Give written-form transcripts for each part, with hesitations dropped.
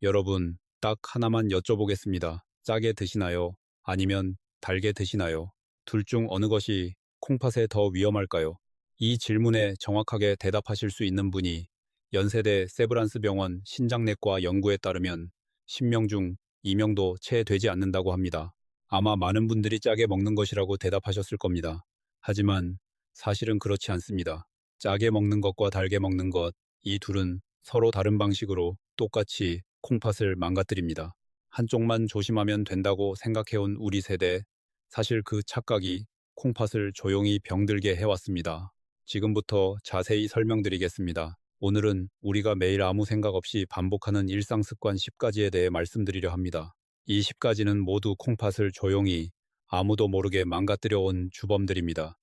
여러분, 딱 하나만 여쭤보겠습니다. 짜게 드시나요? 아니면 달게 드시나요? 둘 중 어느 것이 콩팥에 더 위험할까요? 이 질문에 정확하게 대답하실 수 있는 분이 연세대 세브란스 병원 신장내과 연구에 따르면 10명 중 2명도 채 되지 않는다고 합니다. 아마 많은 분들이 짜게 먹는 것이라고 대답하셨을 겁니다. 하지만 사실은 그렇지 않습니다. 짜게 먹는 것과 달게 먹는 것, 이 둘은 서로 다른 방식으로 똑같이 콩팥을 망가뜨립니다. 한쪽만 조심하면 된다고 생각해온 우리 세대, 사실 그 착각이 콩팥을 조용히 병들게 해왔습니다. 지금부터 자세히 설명드리겠습니다. 오늘은 우리가 매일 아무 생각 없이 반복하는 일상 습관 10가지에 대해 말씀드리려 합니다. 이 10가지는 모두 콩팥을 조용히 아무도 모르게 망가뜨려 온 주범들입니다.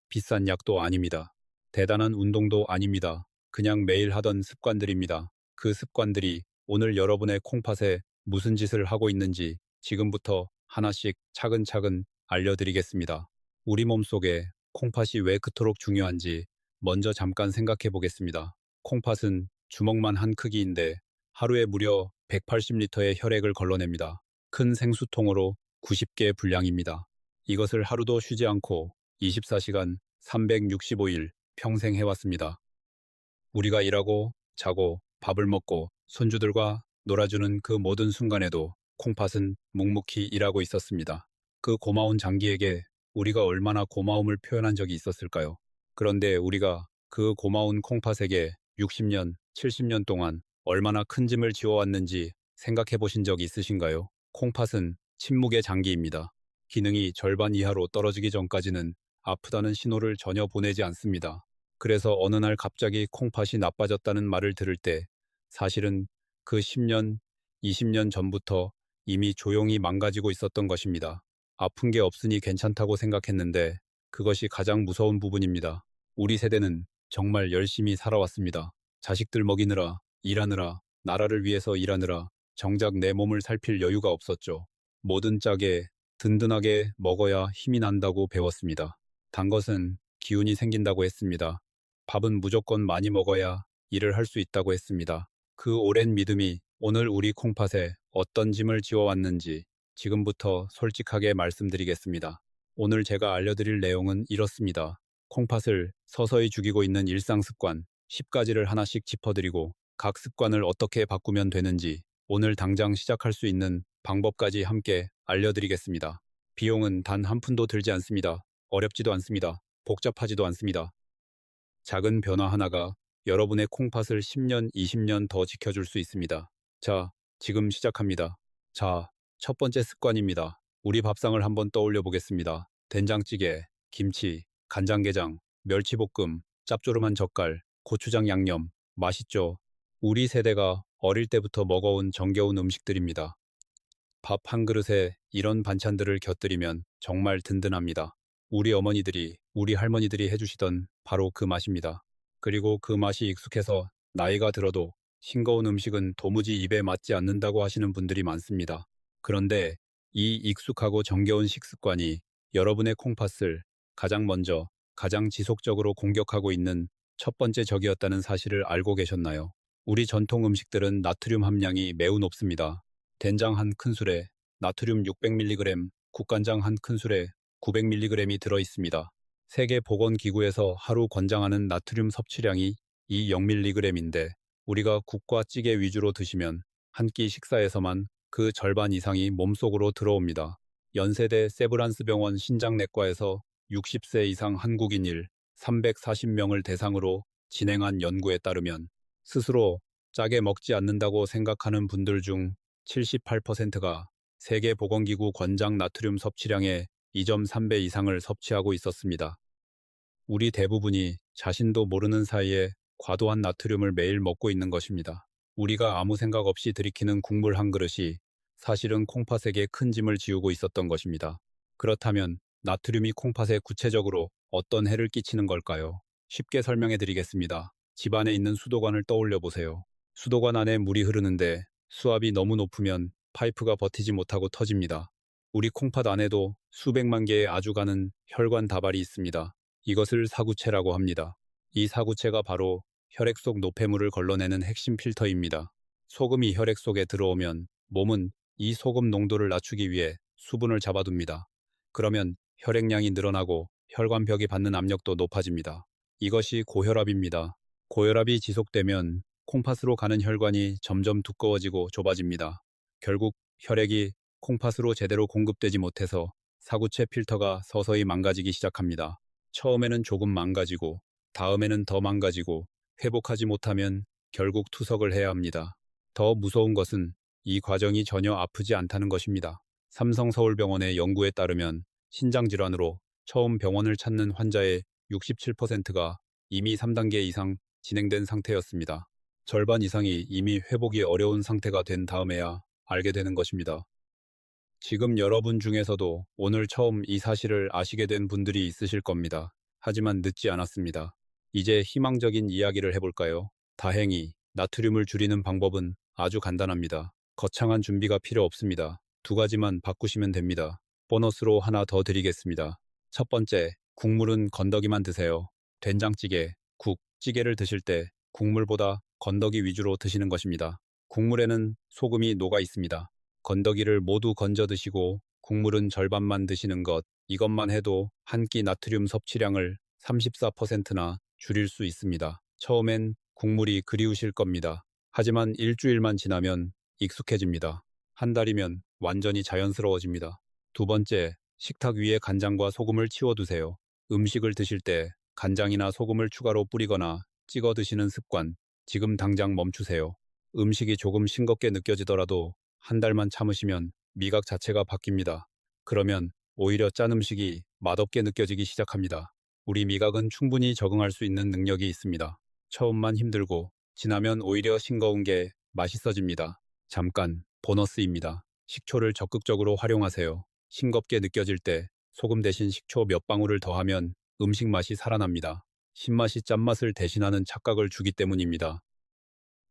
비싼 약도 아닙니다. 대단한 운동도 아닙니다. 그냥 매일 하던 습관들입니다. 그 습관들이 오늘 여러분의 콩팥에 무슨 짓을 하고 있는지 지금부터 하나씩 차근차근 알려드리겠습니다. 우리 몸속에 콩팥이 왜 그토록 중요한지 먼저 잠깐 생각해 보겠습니다. 콩팥은 주먹만 한 크기인데 하루에 무려 180리터의 혈액을 걸러냅니다. 큰 생수통으로 90개의 분량입니다. 이것을 하루도 쉬지 않고 24시간 365일 평생 해왔습니다. 우리가 일하고 자고 밥을 먹고 손주들과 놀아주는 그 모든 순간에도 콩팥은 묵묵히 일하고 있었습니다. 그 고마운 장기에게 우리가 얼마나 고마움을 표현한 적이 있었을까요? 그런데 우리가 그 고마운 콩팥에게 60년, 70년 동안 얼마나 큰 짐을 지어왔는지 생각해 보신 적 있으신가요? 콩팥은 침묵의 장기입니다. 기능이 절반 이하로 떨어지기 전까지는 아프다는 신호를 전혀 보내지 않습니다. 그래서 어느 날 갑자기 콩팥이 나빠졌다는 말을 들을 때 사실은 그 10년, 20년 전부터 이미 조용히 망가지고 있었던 것입니다. 아픈 게 없으니 괜찮다고 생각했는데 그것이 가장 무서운 부분입니다. 우리 세대는 정말 열심히 살아왔습니다. 자식들 먹이느라, 일하느라, 나라를 위해서 일하느라 정작 내 몸을 살필 여유가 없었죠. 뭐든 짜게, 든든하게 먹어야 힘이 난다고 배웠습니다. 단 것은 기운이 생긴다고 했습니다. 밥은 무조건 많이 먹어야 일을 할 수 있다고 했습니다. 그 오랜 믿음이 오늘 우리 콩팥에 어떤 짐을 지어왔는지 지금부터 솔직하게 말씀드리겠습니다. 오늘 제가 알려드릴 내용은 이렇습니다. 콩팥을 서서히 죽이고 있는 일상 습관 10가지를 하나씩 짚어드리고 각 습관을 어떻게 바꾸면 되는지 오늘 당장 시작할 수 있는 방법까지 함께 알려드리겠습니다. 비용은 단 한 푼도 들지 않습니다. 어렵지도 않습니다. 복잡하지도 않습니다. 작은 변화 하나가 여러분의 콩팥을 10년, 20년 더 지켜줄 수 있습니다. 자, 지금 시작합니다. 자, 첫 번째 습관입니다. 우리 밥상을 한번 떠올려 보겠습니다. 된장찌개, 김치, 간장게장, 멸치볶음, 짭조름한 젓갈, 고추장 양념, 맛있죠? 우리 세대가 어릴 때부터 먹어온 정겨운 음식들입니다. 밥 한 그릇에 이런 반찬들을 곁들이면 정말 든든합니다. 우리 어머니들이, 우리 할머니들이 해주시던 바로 그 맛입니다. 그리고 그 맛이 익숙해서 나이가 들어도 싱거운 음식은 도무지 입에 맞지 않는다고 하시는 분들이 많습니다. 그런데 이 익숙하고 정겨운 식습관이 여러분의 콩팥을 가장 먼저, 가장 지속적으로 공격하고 있는 첫 번째 적이었다는 사실을 알고 계셨나요? 우리 전통 음식들은 나트륨 함량이 매우 높습니다. 된장 한 큰술에 나트륨 600mg, 국간장 한 큰술에 900mg이 들어 있습니다. 세계보건기구에서 하루 권장하는 나트륨 섭취량이 이 0mg인데 우리가 국과 찌개 위주로 드시면 한 끼 식사에서만 그 절반 이상이 몸속으로 들어옵니다. 연세대 세브란스 병원 신장내과에서 60세 이상 한국인 340명을 대상으로 진행한 연구에 따르면 스스로 짜게 먹지 않는다고 생각하는 분들 중 78%가 세계보건기구 권장 나트륨 섭취량의 2.3배 이상을 섭취하고 있었습니다. 우리 대부분이 자신도 모르는 사이에 과도한 나트륨을 매일 먹고 있는 것입니다. 우리가 아무 생각 없이 들이키는 국물 한 그릇이 사실은 콩팥에게 큰 짐을 지우고 있었던 것입니다. 그렇다면 나트륨이 콩팥에 구체적으로 어떤 해를 끼치는 걸까요? 쉽게 설명해 드리겠습니다. 집안에 있는 수도관을 떠올려 보세요. 수도관 안에 물이 흐르는데 수압이 너무 높으면 파이프가 버티지 못하고 터집니다. 우리 콩팥 안에도 수백만 개의 아주 가는 혈관 다발이 있습니다. 이것을 사구체라고 합니다. 이 사구체가 바로 혈액 속 노폐물을 걸러내는 핵심 필터입니다. 소금이 혈액 속에 들어오면 몸은 이 소금 농도를 낮추기 위해 수분을 잡아둡니다. 그러면 혈액량이 늘어나고 혈관벽이 받는 압력도 높아집니다. 이것이 고혈압입니다. 고혈압이 지속되면 콩팥으로 가는 혈관이 점점 두꺼워지고 좁아집니다. 결국 혈액이 콩팥으로 제대로 공급되지 못해서 사구체 필터가 서서히 망가지기 시작합니다. 처음에는 조금 망가지고 다음에는 더 망가지고 회복하지 못하면 결국 투석을 해야 합니다. 더 무서운 것은 이 과정이 전혀 아프지 않다는 것입니다. 삼성서울병원의 연구에 따르면 신장질환으로 처음 병원을 찾는 환자의 67%가 이미 3단계 이상 진행된 상태였습니다. 절반 이상이 이미 회복이 어려운 상태가 된 다음에야 알게 되는 것입니다. 지금 여러분 중에서도 오늘 처음 이 사실을 아시게 된 분들이 있으실 겁니다. 하지만 늦지 않았습니다. 이제 희망적인 이야기를 해볼까요? 다행히 나트륨을 줄이는 방법은 아주 간단합니다. 거창한 준비가 필요 없습니다. 두 가지만 바꾸시면 됩니다. 보너스로 하나 더 드리겠습니다. 첫 번째, 국물은 건더기만 드세요. 된장찌개, 국, 찌개를 드실 때 국물보다 건더기 위주로 드시는 것입니다. 국물에는 소금이 녹아 있습니다. 건더기를 모두 건져 드시고 국물은 절반만 드시는 것, 이것만 해도 한 끼 나트륨 섭취량을 34%나 줄일 수 있습니다. 처음엔 국물이 그리우실 겁니다. 하지만 일주일만 지나면 익숙해집니다. 한 달이면 완전히 자연스러워집니다. 두 번째, 식탁 위에 간장과 소금을 치워두세요. 음식을 드실 때 간장이나 소금을 추가로 뿌리거나 찍어 드시는 습관, 지금 당장 멈추세요. 음식이 조금 싱겁게 느껴지더라도 한 달만 참으시면 미각 자체가 바뀝니다. 그러면 오히려 짠 음식이 맛없게 느껴지기 시작합니다. 우리 미각은 충분히 적응할 수 있는 능력이 있습니다. 처음만 힘들고 지나면 오히려 싱거운 게 맛있어집니다. 잠깐 보너스입니다. 식초를 적극적으로 활용하세요. 싱겁게 느껴질 때 소금 대신 식초 몇 방울을 더하면 음식 맛이 살아납니다. 신맛이 짠맛을 대신하는 착각을 주기 때문입니다.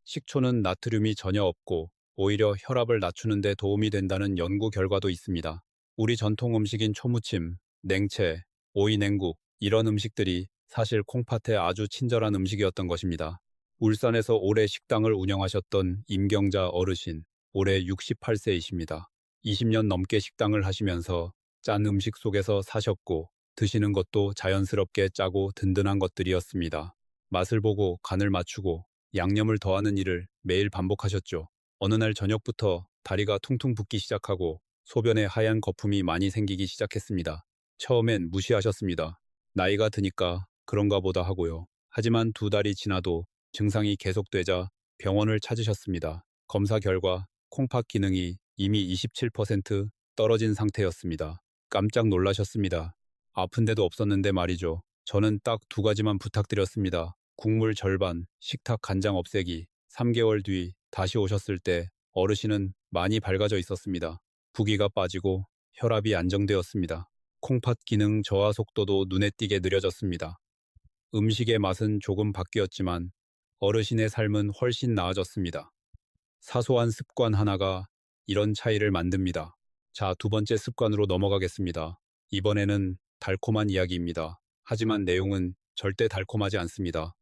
식초는 나트륨이 전혀 없고 오히려 혈압을 낮추는 데 도움이 된다는 연구 결과도 있습니다. 우리 전통 음식인 초무침, 냉채, 오이 냉국 이런 음식들이 사실 콩팥에 아주 친절한 음식이었던 것입니다. 울산에서 오래 식당을 운영하셨던 임경자 어르신, 올해 68세이십니다. 20년 넘게 식당을 하시면서 짠 음식 속에서 사셨고 드시는 것도 자연스럽게 짜고 든든한 것들이었습니다. 맛을 보고 간을 맞추고 양념을 더하는 일을 매일 반복하셨죠. 어느 날 저녁부터 다리가 퉁퉁 붓기 시작하고 소변에 하얀 거품이 많이 생기기 시작했습니다. 처음엔 무시하셨습니다. 나이가 드니까 그런가 보다 하고요. 하지만 두 달이 지나도 증상이 계속되자 병원을 찾으셨습니다. 검사 결과 콩팥 기능이 이미 27% 떨어진 상태였습니다. 깜짝 놀라셨습니다. 아픈 데도 없었는데 말이죠. 저는 딱 두 가지만 부탁드렸습니다. 국물 절반, 식탁 간장 없애기. 3개월 뒤 다시 오셨을 때 어르신은 많이 밝아져 있었습니다. 부기가 빠지고 혈압이 안정되었습니다. 콩팥 기능 저하 속도도 눈에 띄게 느려졌습니다. 음식의 맛은 조금 바뀌었지만 어르신의 삶은 훨씬 나아졌습니다. 사소한 습관 하나가 이런 차이를 만듭니다. 자, 두 번째 습관으로 넘어가겠습니다. 이번에는 달콤한 이야기입니다. 하지만 내용은 절대 달콤하지 않습니다.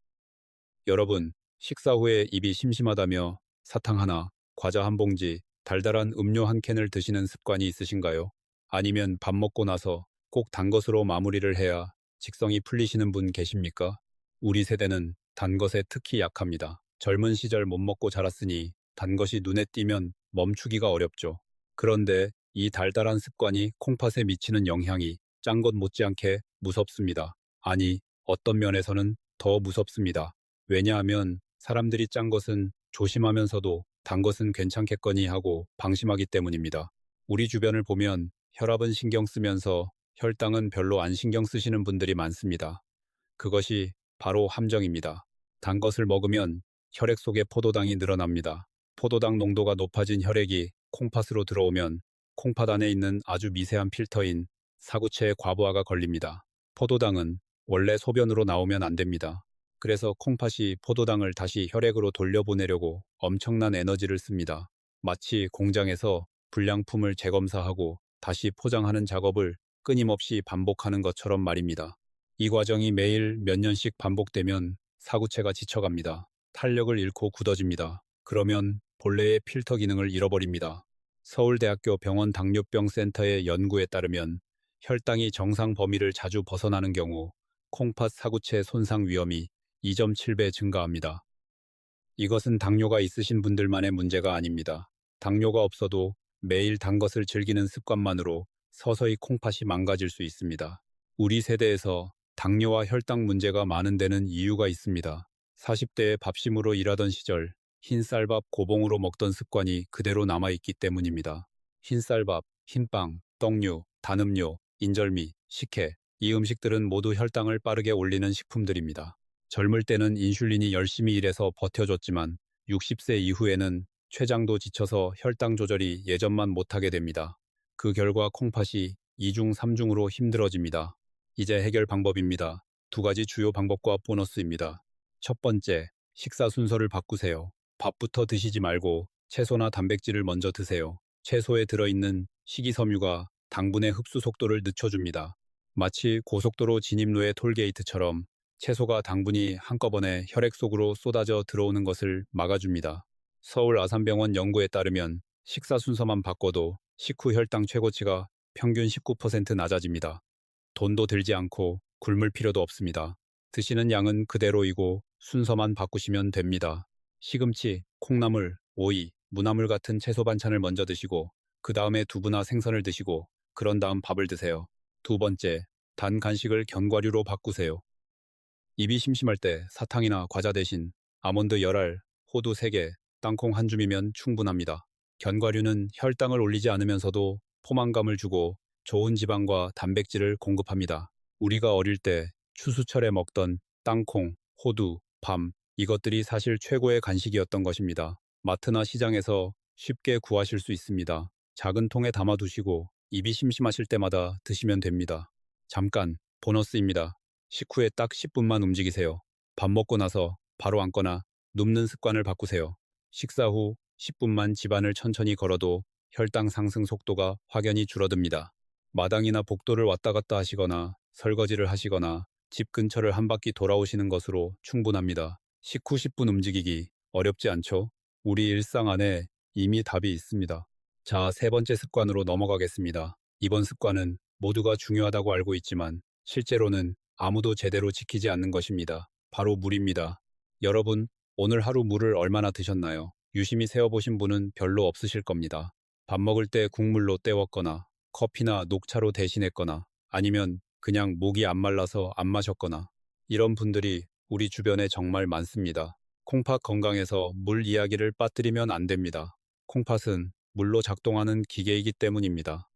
여러분, 식사 후에 입이 심심하다며 사탕 하나, 과자 한 봉지, 달달한 음료 한 캔을 드시는 습관이 있으신가요? 아니면 밥 먹고 나서 꼭 단 것으로 마무리를 해야 직성이 풀리시는 분 계십니까? 우리 세대는 단 것에 특히 약합니다. 젊은 시절 못 먹고 자랐으니 단 것이 눈에 띄면 멈추기가 어렵죠. 그런데 이 달달한 습관이 콩팥에 미치는 영향이 짠 것 못지않게 무섭습니다. 아니, 어떤 면에서는 더 무섭습니다. 왜냐하면 사람들이 짠 것은 조심하면서도 단 것은 괜찮겠거니 하고 방심하기 때문입니다. 우리 주변을 보면 혈압은 신경 쓰면서 혈당은 별로 안 신경 쓰시는 분들이 많습니다. 그것이 바로 함정입니다. 단 것을 먹으면 혈액 속에 포도당이 늘어납니다. 포도당 농도가 높아진 혈액이 콩팥으로 들어오면 콩팥 안에 있는 아주 미세한 필터인 사구체에 과부하가 걸립니다. 포도당은 원래 소변으로 나오면 안 됩니다. 그래서 콩팥이 포도당을 다시 혈액으로 돌려보내려고 엄청난 에너지를 씁니다. 마치 공장에서 불량품을 재검사하고 다시 포장하는 작업을 끊임없이 반복하는 것처럼 말입니다. 이 과정이 매일 몇 년씩 반복되면 사구체가 지쳐갑니다. 탄력을 잃고 굳어집니다. 그러면 본래의 필터 기능을 잃어버립니다. 서울대학교 병원 당뇨병 센터의 연구에 따르면 혈당이 정상 범위를 자주 벗어나는 경우 콩팥 사구체 손상 위험이 2.7배 증가합니다. 이것은 당뇨가 있으신 분들만의 문제가 아닙니다. 당뇨가 없어도 매일 단 것을 즐기는 습관만으로 서서히 콩팥이 망가질 수 있습니다. 우리 세대에서 당뇨와 혈당 문제가 많은 데는 이유가 있습니다. 40대에 밥심으로 일하던 시절 흰쌀밥 고봉으로 먹던 습관이 그대로 남아있기 때문입니다. 흰쌀밥, 흰빵, 떡류, 단음료, 인절미, 식혜, 이 음식들은 모두 혈당을 빠르게 올리는 식품들입니다. 젊을 때는 인슐린이 열심히 일해서 버텨줬지만 60세 이후에는 췌장도 지쳐서 혈당 조절이 예전만 못하게 됩니다. 그 결과 콩팥이 2중, 3중으로 힘들어집니다. 이제 해결 방법입니다. 두 가지 주요 방법과 보너스입니다. 첫 번째, 식사 순서를 바꾸세요. 밥부터 드시지 말고 채소나 단백질을 먼저 드세요. 채소에 들어있는 식이섬유가 당분의 흡수 속도를 늦춰줍니다. 마치 고속도로 진입로의 톨게이트처럼 채소가 당분이 한꺼번에 혈액 속으로 쏟아져 들어오는 것을 막아줍니다. 서울 아산병원 연구에 따르면 식사 순서만 바꿔도 식후 혈당 최고치가 평균 19% 낮아집니다. 돈도 들지 않고 굶을 필요도 없습니다. 드시는 양은 그대로이고 순서만 바꾸시면 됩니다. 시금치, 콩나물, 오이, 무나물 같은 채소 반찬을 먼저 드시고 그 다음에 두부나 생선을 드시고 그런 다음 밥을 드세요. 두 번째, 단 간식을 견과류로 바꾸세요. 입이 심심할 때 사탕이나 과자 대신 아몬드 열알, 호두 3개, 땅콩 한 줌이면 충분합니다. 견과류는 혈당을 올리지 않으면서도 포만감을 주고 좋은 지방과 단백질을 공급합니다. 우리가 어릴 때 추수철에 먹던 땅콩, 호두, 밤, 이것들이 사실 최고의 간식이었던 것입니다. 마트나 시장에서 쉽게 구하실 수 있습니다. 작은 통에 담아두시고 입이 심심하실 때마다 드시면 됩니다. 잠깐, 보너스입니다. 식후에 딱 10분만 움직이세요. 밥 먹고 나서 바로 앉거나 눕는 습관을 바꾸세요. 식사 후 10분만 집안을 천천히 걸어도 혈당 상승 속도가 확연히 줄어듭니다. 마당이나 복도를 왔다 갔다 하시거나 설거지를 하시거나 집 근처를 한 바퀴 돌아오시는 것으로 충분합니다. 식후 10분 움직이기 어렵지 않죠? 우리 일상 안에 이미 답이 있습니다. 자, 세 번째 습관으로 넘어가겠습니다. 이번 습관은 모두가 중요하다고 알고 있지만 실제로는 아무도 제대로 지키지 않는 것입니다. 바로 물입니다. 여러분, 오늘 하루 물을 얼마나 드셨나요? 유심히 세어보신 분은 별로 없으실 겁니다. 밥 먹을 때 국물로 때웠거나 커피나 녹차로 대신했거나 아니면 그냥 목이 안 말라서 안 마셨거나 이런 분들이 우리 주변에 정말 많습니다. 콩팥 건강에서 물 이야기를 빠뜨리면 안 됩니다. 콩팥은 물로 작동하는 기계이기 때문입니다.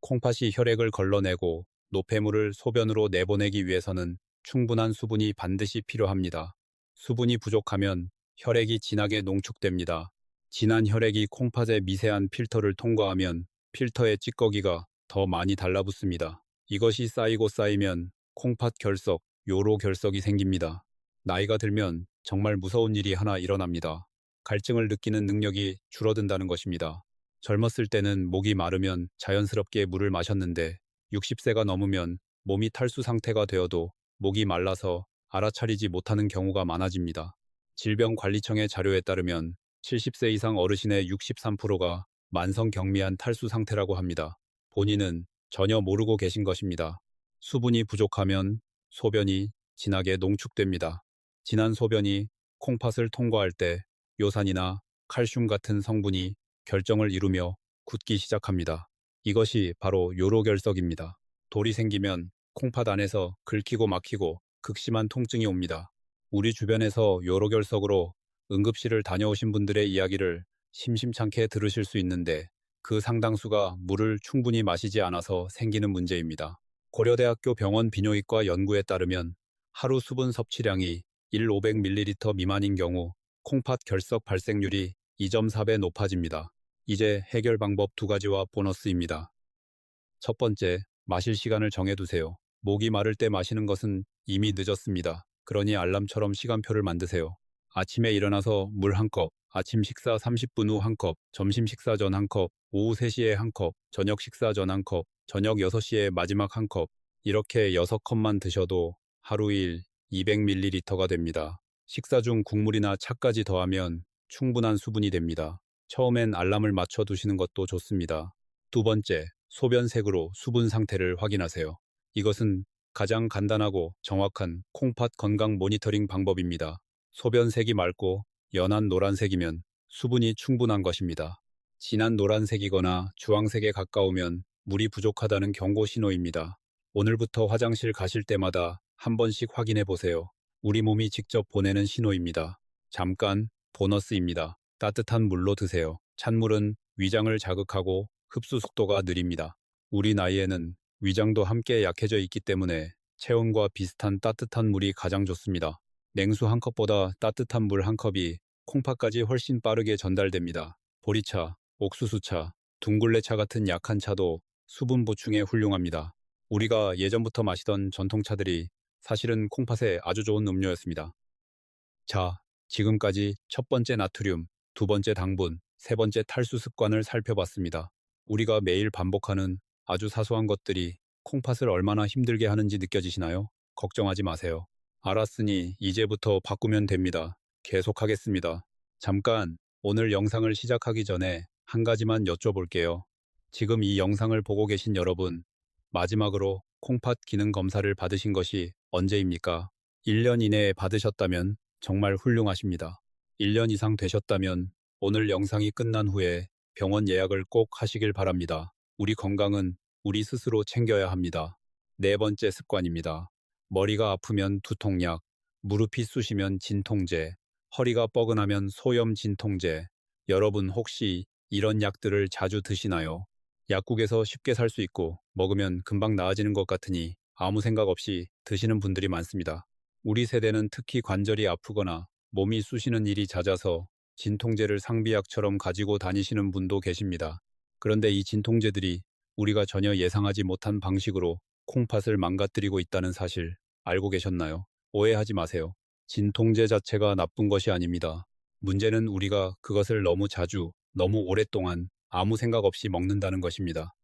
콩팥이 혈액을 걸러내고 노폐물을 소변으로 내보내기 위해서는 충분한 수분이 반드시 필요합니다. 수분이 부족하면 혈액이 진하게 농축됩니다. 진한 혈액이 콩팥의 미세한 필터를 통과하면 필터의 찌꺼기가 더 많이 달라붙습니다. 이것이 쌓이고 쌓이면 콩팥 결석, 요로 결석이 생깁니다. 나이가 들면 정말 무서운 일이 하나 일어납니다. 갈증을 느끼는 능력이 줄어든다는 것입니다. 젊었을 때는 목이 마르면 자연스럽게 물을 마셨는데 60세가 넘으면 몸이 탈수 상태가 되어도 목이 말라서 알아차리지 못하는 경우가 많아집니다. 질병관리청의 자료에 따르면 70세 이상 어르신의 63%가 만성 경미한 탈수 상태라고 합니다. 본인은 전혀 모르고 계신 것입니다. 수분이 부족하면 소변이 진하게 농축됩니다. 진한 소변이 콩팥을 통과할 때 요산이나 칼슘 같은 성분이 결정을 이루며 굳기 시작합니다. 이것이 바로 요로결석입니다. 돌이 생기면 콩팥 안에서 긁히고 막히고 극심한 통증이 옵니다. 우리 주변에서 요로결석으로 응급실을 다녀오신 분들의 이야기를 심심찮게 들으실 수 있는데 그 상당수가 물을 충분히 마시지 않아서 생기는 문제입니다. 고려대학교 병원 비뇨기과 연구에 따르면 하루 수분 섭취량이 1,500ml 미만인 경우 콩팥 결석 발생률이 2.4배 높아집니다. 이제 해결 방법 두 가지와 보너스입니다. 첫 번째, 마실 시간을 정해두세요. 목이 마를 때 마시는 것은 이미 늦었습니다. 그러니 알람처럼 시간표를 만드세요. 아침에 일어나서 물 한 컵, 아침 식사 30분 후 한 컵, 점심 식사 전 한 컵, 오후 3시에 한 컵, 저녁 식사 전 한 컵, 저녁 6시에 마지막 한 컵. 이렇게 6컵만 드셔도 하루 일 200ml가 됩니다. 식사 중 국물이나 차까지 더하면 충분한 수분이 됩니다. 처음엔 알람을 맞춰 두시는 것도 좋습니다. 두 번째, 소변색으로 수분 상태를 확인하세요. 이것은 가장 간단하고 정확한 콩팥 건강 모니터링 방법입니다. 소변색이 맑고 연한 노란색이면 수분이 충분한 것입니다. 진한 노란색이거나 주황색에 가까우면 물이 부족하다는 경고 신호입니다. 오늘부터 화장실 가실 때마다 한 번씩 확인해 보세요. 우리 몸이 직접 보내는 신호입니다. 잠깐, 보너스입니다. 따뜻한 물로 드세요. 찬물은 위장을 자극하고 흡수 속도가 느립니다. 우리 나이에는 위장도 함께 약해져 있기 때문에 체온과 비슷한 따뜻한 물이 가장 좋습니다. 냉수 한 컵보다 따뜻한 물 한 컵이 콩팥까지 훨씬 빠르게 전달됩니다. 보리차, 옥수수차, 둥글레차 같은 약한 차도 수분 보충에 훌륭합니다. 우리가 예전부터 마시던 전통차들이 사실은 콩팥에 아주 좋은 음료였습니다. 자, 지금까지 첫 번째 나트륨, 두 번째 당분, 세 번째 탈수 습관을 살펴봤습니다. 우리가 매일 반복하는 아주 사소한 것들이 콩팥을 얼마나 힘들게 하는지 느껴지시나요? 걱정하지 마세요. 알았으니 이제부터 바꾸면 됩니다. 계속하겠습니다. 잠깐, 오늘 영상을 시작하기 전에 한 가지만 여쭤볼게요. 지금 이 영상을 보고 계신 여러분, 마지막으로 콩팥 기능 검사를 받으신 것이 언제입니까? 1년 이내에 받으셨다면 정말 훌륭하십니다. 1년 이상 되셨다면 오늘 영상이 끝난 후에 병원 예약을 꼭 하시길 바랍니다. 우리 건강은 우리 스스로 챙겨야 합니다. 네 번째 습관입니다. 머리가 아프면 두통약, 무릎이 쑤시면 진통제, 허리가 뻐근하면 소염 진통제. 여러분 혹시 이런 약들을 자주 드시나요? 약국에서 쉽게 살 수 있고 먹으면 금방 나아지는 것 같으니 아무 생각 없이 드시는 분들이 많습니다. 우리 세대는 특히 관절이 아프거나 몸이 쑤시는 일이 잦아서 진통제를 상비약처럼 가지고 다니시는 분도 계십니다. 그런데 이 진통제들이 우리가 전혀 예상하지 못한 방식으로 콩팥을 망가뜨리고 있다는 사실 알고 계셨나요? 오해하지 마세요. 진통제 자체가 나쁜 것이 아닙니다. 문제는 우리가 그것을 너무 자주, 너무 오랫동안 아무 생각 없이 먹는다는 것입니다.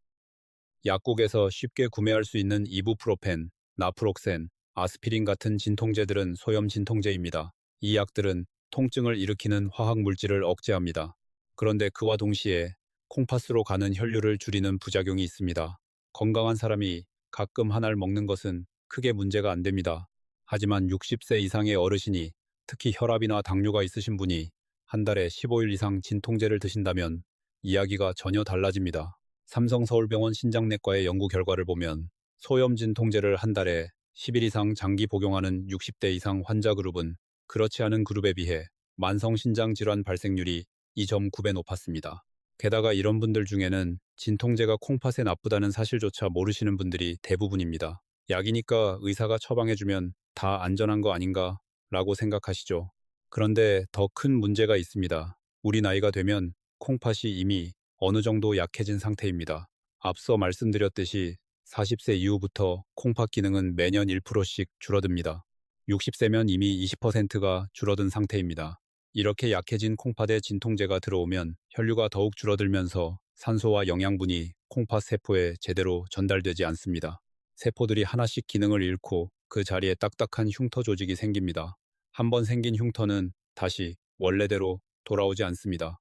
약국에서 쉽게 구매할 수 있는 이부프로펜, 나프록센, 아스피린 같은 진통제들은 소염 진통제입니다. 이 약들은 통증을 일으키는 화학 물질을 억제합니다. 그런데 그와 동시에 콩팥으로 가는 혈류를 줄이는 부작용이 있습니다. 건강한 사람이 가끔 한 알 먹는 것은 크게 문제가 안 됩니다. 하지만 60세 이상의 어르신이 특히 혈압이나 당뇨가 있으신 분이 한 달에 15일 이상 진통제를 드신다면 이야기가 전혀 달라집니다. 삼성서울병원 신장내과의 연구 결과를 보면 소염 진통제를 한 달에 10일 이상 장기 복용하는 60대 이상 환자 그룹은 그렇지 않은 그룹에 비해 만성신장질환 발생률이 2.9배 높았습니다. 게다가 이런 분들 중에는 진통제가 콩팥에 나쁘다는 사실조차 모르시는 분들이 대부분입니다. 약이니까 의사가 처방해주면 다 안전한 거 아닌가 라고 생각하시죠. 그런데 더 큰 문제가 있습니다. 우리 나이가 되면 콩팥이 이미 어느 정도 약해진 상태입니다. 앞서 말씀드렸듯이 40세 이후부터 콩팥 기능은 매년 1%씩 줄어듭니다. 60세면 이미 20%가 줄어든 상태입니다. 이렇게 약해진 콩팥에 진통제가 들어오면 혈류가 더욱 줄어들면서 산소와 영양분이 콩팥 세포에 제대로 전달되지 않습니다. 세포들이 하나씩 기능을 잃고 그 자리에 딱딱한 흉터 조직이 생깁니다. 한번 생긴 흉터는 다시 원래대로 돌아오지 않습니다.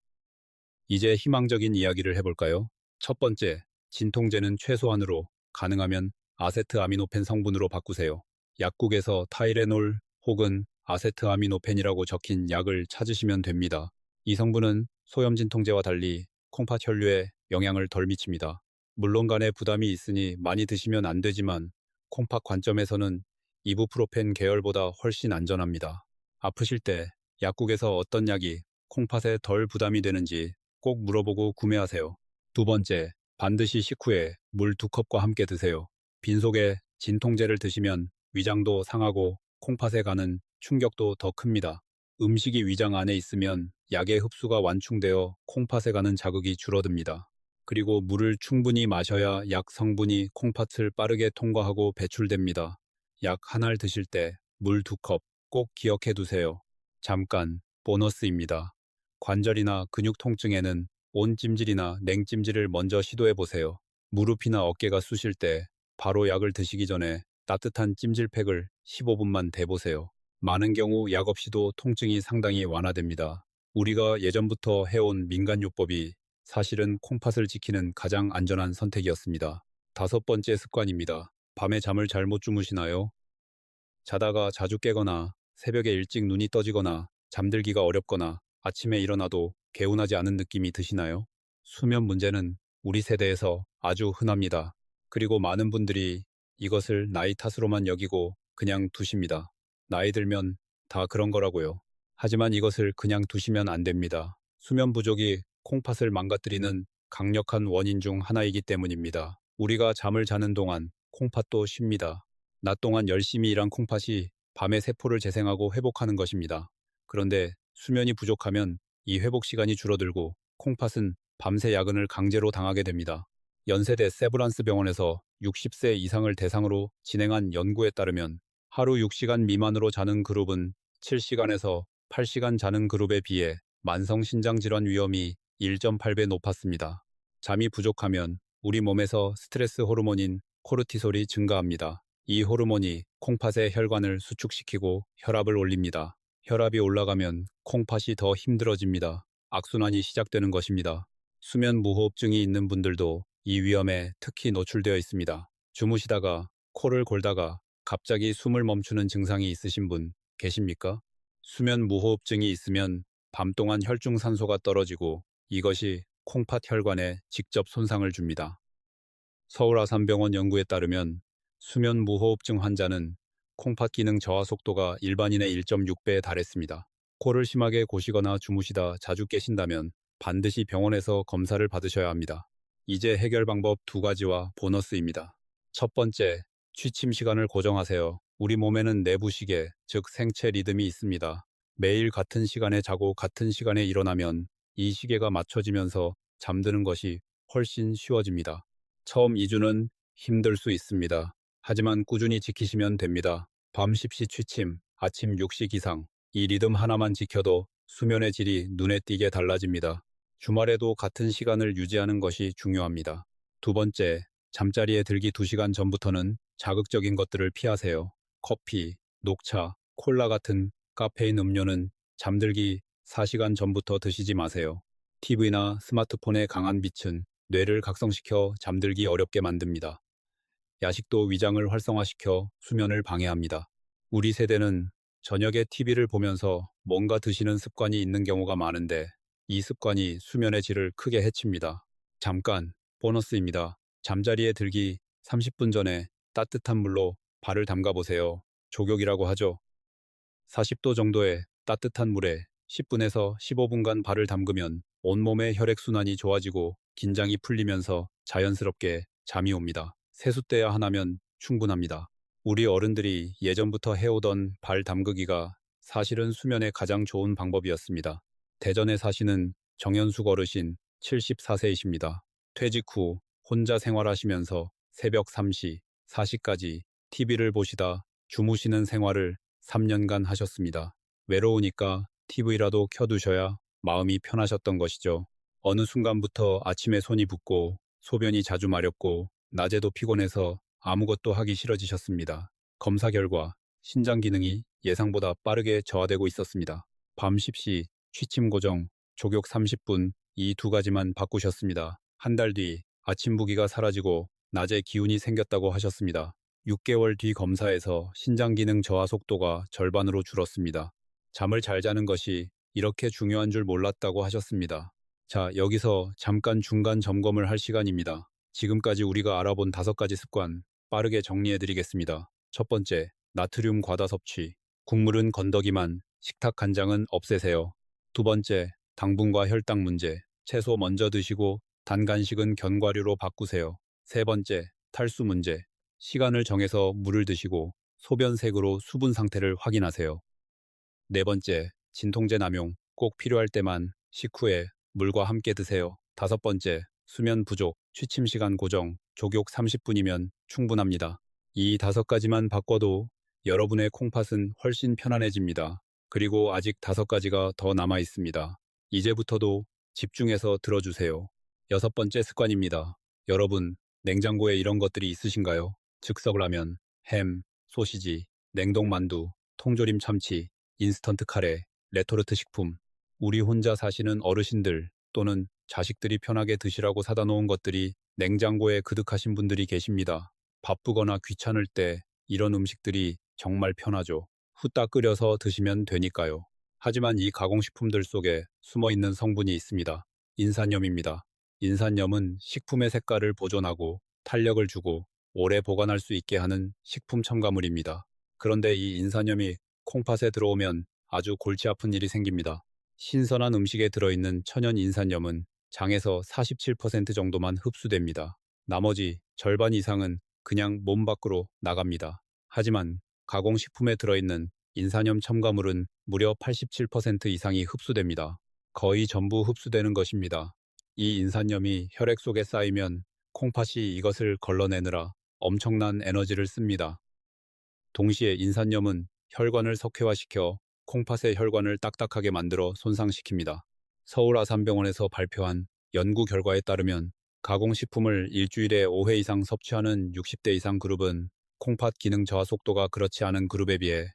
이제 희망적인 이야기를 해볼까요? 첫 번째, 진통제는 최소한으로 가능하면 아세트아미노펜 성분으로 바꾸세요. 약국에서 타이레놀 혹은 아세트아미노펜이라고 적힌 약을 찾으시면 됩니다. 이 성분은 소염 진통제와 달리 콩팥 혈류에 영향을 덜 미칩니다. 물론 간에 부담이 있으니 많이 드시면 안 되지만 콩팥 관점에서는 이부프로펜 계열보다 훨씬 안전합니다. 아프실 때 약국에서 어떤 약이 콩팥에 덜 부담이 되는지 꼭 물어보고 구매하세요. 두 번째, 반드시 식후에 물 2컵과 함께 드세요. 빈속에 진통제를 드시면 위장도 상하고 콩팥에 가는 충격도 더 큽니다. 음식이 위장 안에 있으면 약의 흡수가 완충되어 콩팥에 가는 자극이 줄어듭니다. 그리고 물을 충분히 마셔야 약 성분이 콩팥을 빠르게 통과하고 배출됩니다. 약 한 알 드실 때 물 2컵 꼭 기억해 두세요. 잠깐, 보너스입니다. 관절이나 근육 통증에는 온찜질이나 냉찜질을 먼저 시도해 보세요. 무릎이나 어깨가 쑤실 때 바로 약을 드시기 전에 따뜻한 찜질팩을 15분만 대보세요. 많은 경우 약 없이도 통증이 상당히 완화됩니다. 우리가 예전부터 해온 민간요법이 사실은 콩팥을 지키는 가장 안전한 선택이었습니다. 다섯 번째 습관입니다. 밤에 잠을 잘못 주무시나요? 자다가 자주 깨거나 새벽에 일찍 눈이 떠지거나 잠들기가 어렵거나 아침에 일어나도 개운하지 않은 느낌이 드시나요? 수면 문제는 우리 세대에서 아주 흔합니다. 그리고 많은 분들이 이것을 나이 탓으로만 여기고 그냥 두십니다. 나이 들면 다 그런 거라고요. 하지만 이것을 그냥 두시면 안 됩니다. 수면 부족이 콩팥을 망가뜨리는 강력한 원인 중 하나이기 때문입니다. 우리가 잠을 자는 동안 콩팥도 쉽니다. 낮 동안 열심히 일한 콩팥이 밤에 세포를 재생하고 회복하는 것입니다. 그런데 수면이 부족하면 이 회복 시간이 줄어들고 콩팥은 밤새 야근을 강제로 당하게 됩니다. 연세대 세브란스 병원에서 60세 이상을 대상으로 진행한 연구에 따르면 하루 6시간 미만으로 자는 그룹은 7시간에서 8시간 자는 그룹에 비해 만성 신장질환 위험이 1.8배 높았습니다. 잠이 부족하면 우리 몸에서 스트레스 호르몬인 코르티솔이 증가합니다. 이 호르몬이 콩팥의 혈관을 수축시키고 혈압을 올립니다. 혈압이 올라가면 콩팥이 더 힘들어집니다. 악순환이 시작되는 것입니다. 수면 무호흡증이 있는 분들도 이 위험에 특히 노출되어 있습니다. 주무시다가 코를 골다가 갑자기 숨을 멈추는 증상이 있으신 분 계십니까? 수면 무호흡증이 있으면 밤 동안 혈중산소가 떨어지고 이것이 콩팥 혈관에 직접 손상을 줍니다. 서울아산병원 연구에 따르면 수면 무호흡증 환자는 콩팥 기능 저하 속도가 일반인의 1.6배에 달했습니다. 코를 심하게 고시거나 주무시다 자주 깨신다면 반드시 병원에서 검사를 받으셔야 합니다. 이제 해결 방법 두 가지와 보너스입니다. 첫 번째, 취침 시간을 고정하세요. 우리 몸에는 내부 시계, 즉 생체 리듬이 있습니다. 매일 같은 시간에 자고 같은 시간에 일어나면 이 시계가 맞춰지면서 잠드는 것이 훨씬 쉬워집니다. 처음 2주는 힘들 수 있습니다. 하지만 꾸준히 지키시면 됩니다. 밤 10시 취침, 아침 6시 기상. 이 리듬 하나만 지켜도 수면의 질이 눈에 띄게 달라집니다. 주말에도 같은 시간을 유지하는 것이 중요합니다. 두 번째, 잠자리에 들기 2시간 전부터는 자극적인 것들을 피하세요. 커피, 녹차, 콜라 같은 카페인 음료는 잠들기 4시간 전부터 드시지 마세요. TV나 스마트폰의 강한 빛은 뇌를 각성시켜 잠들기 어렵게 만듭니다. 야식도 위장을 활성화시켜 수면을 방해합니다. 우리 세대는 저녁에 TV를 보면서 뭔가 드시는 습관이 있는 경우가 많은데 이 습관이 수면의 질을 크게 해칩니다. 잠깐, 보너스입니다. 잠자리에 들기 30분 전에 따뜻한 물로 발을 담가 보세요. 족욕이라고 하죠. 40도 정도의 따뜻한 물에 10분에서 15분간 발을 담그면 온몸의 혈액순환이 좋아지고 긴장이 풀리면서 자연스럽게 잠이 옵니다. 세숫대야 하나면 충분합니다. 우리 어른들이 예전부터 해오던 발 담그기가 사실은 수면에 가장 좋은 방법이었습니다. 대전에 사시는 정현숙 어르신 74세이십니다. 퇴직 후 혼자 생활하시면서 새벽 3시, 4시까지 TV를 보시다 주무시는 생활을 3년간 하셨습니다. 외로우니까 TV라도 켜두셔야 마음이 편하셨던 것이죠. 어느 순간부터 아침에 손이 붓고 소변이 자주 마렵고 낮에도 피곤해서 아무것도 하기 싫어지셨습니다. 검사 결과 신장 기능이 예상보다 빠르게 저하되고 있었습니다. 밤 10시 취침 고정, 족욕 30분 이 두 가지만 바꾸셨습니다. 한 달 뒤 아침 부기가 사라지고 낮에 기운이 생겼다고 하셨습니다. 6개월 뒤 검사에서 신장 기능 저하 속도가 절반으로 줄었습니다. 잠을 잘 자는 것이 이렇게 중요한 줄 몰랐다고 하셨습니다. 자, 여기서 잠깐 중간 점검을 할 시간입니다. 지금까지 우리가 알아본 5가지 습관 빠르게 정리해 드리겠습니다. 첫 번째, 나트륨 과다 섭취. 국물은 건더기만, 식탁 간장은 없애세요. 두 번째, 당분과 혈당 문제. 채소 먼저 드시고 단 간식은 견과류로 바꾸세요. 세 번째, 탈수 문제. 시간을 정해서 물을 드시고 소변색으로 수분 상태를 확인하세요. 네 번째, 진통제 남용. 꼭 필요할 때만 식후에 물과 함께 드세요. 다섯 번째, 수면 부족. 취침 시간 고정. 족욕 30분이면 충분합니다. 이 5가지만 바꿔도 여러분의 콩팥은 훨씬 편안해집니다. 그리고 아직 5가지가 더 남아 있습니다. 이제부터도 집중해서 들어주세요. 여섯 번째 습관입니다. 여러분, 냉장고에 이런 것들이 있으신가요? 즉석라면, 햄, 소시지, 냉동 만두, 통조림 참치, 인스턴트 카레, 레토르트 식품. 우리 혼자 사시는 어르신들 또는 자식들이 편하게 드시라고 사다 놓은 것들이 냉장고에 그득하신 분들이 계십니다. 바쁘거나 귀찮을 때 이런 음식들이 정말 편하죠. 후딱 끓여서 드시면 되니까요. 하지만 이 가공식품들 속에 숨어 있는 성분이 있습니다. 인산염입니다. 인산염은 식품의 색깔을 보존하고 탄력을 주고 오래 보관할 수 있게 하는 식품 첨가물입니다. 그런데 이 인산염이 콩팥에 들어오면 아주 골치 아픈 일이 생깁니다. 신선한 음식에 들어있는 천연 인산염은 장에서 47% 정도만 흡수됩니다. 나머지 절반 이상은 그냥 몸 밖으로 나갑니다. 하지만 가공식품에 들어있는 인산염 첨가물은 무려 87% 이상이 흡수됩니다. 거의 전부 흡수되는 것입니다. 이 인산염이 혈액 속에 쌓이면 콩팥이 이것을 걸러내느라 엄청난 에너지를 씁니다. 동시에 인산염은 혈관을 석회화시켜 콩팥의 혈관을 딱딱하게 만들어 손상시킵니다. 서울 아산병원에서 발표한 연구 결과에 따르면 가공식품을 일주일에 5회 이상 섭취하는 60대 이상 그룹은 콩팥 기능 저하 속도가 그렇지 않은 그룹에 비해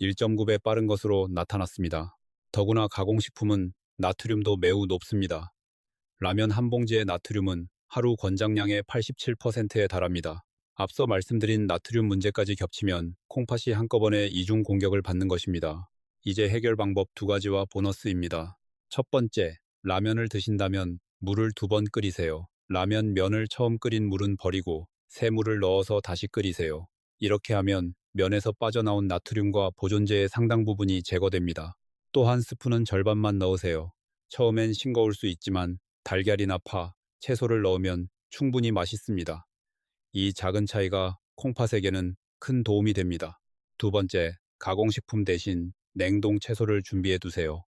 1.9배 빠른 것으로 나타났습니다. 더구나 가공식품은 나트륨도 매우 높습니다. 라면 한 봉지의 나트륨은 하루 권장량의 87%에 달합니다. 앞서 말씀드린 나트륨 문제까지 겹치면 콩팥이 한꺼번에 이중 공격을 받는 것입니다. 이제 해결 방법 두 가지와 보너스입니다. 첫 번째, 라면을 드신다면 물을 2번 끓이세요. 라면 면을 처음 끓인 물은 버리고 새 물을 넣어서 다시 끓이세요. 이렇게 하면 면에서 빠져나온 나트륨과 보존제의 상당 부분이 제거됩니다. 또 한 스푼은 절반만 넣으세요. 처음엔 싱거울 수 있지만 달걀이나 파, 채소를 넣으면 충분히 맛있습니다. 이 작은 차이가 콩팥에게는 큰 도움이 됩니다. 두 번째, 가공식품 대신 냉동 채소를 준비해 두세요.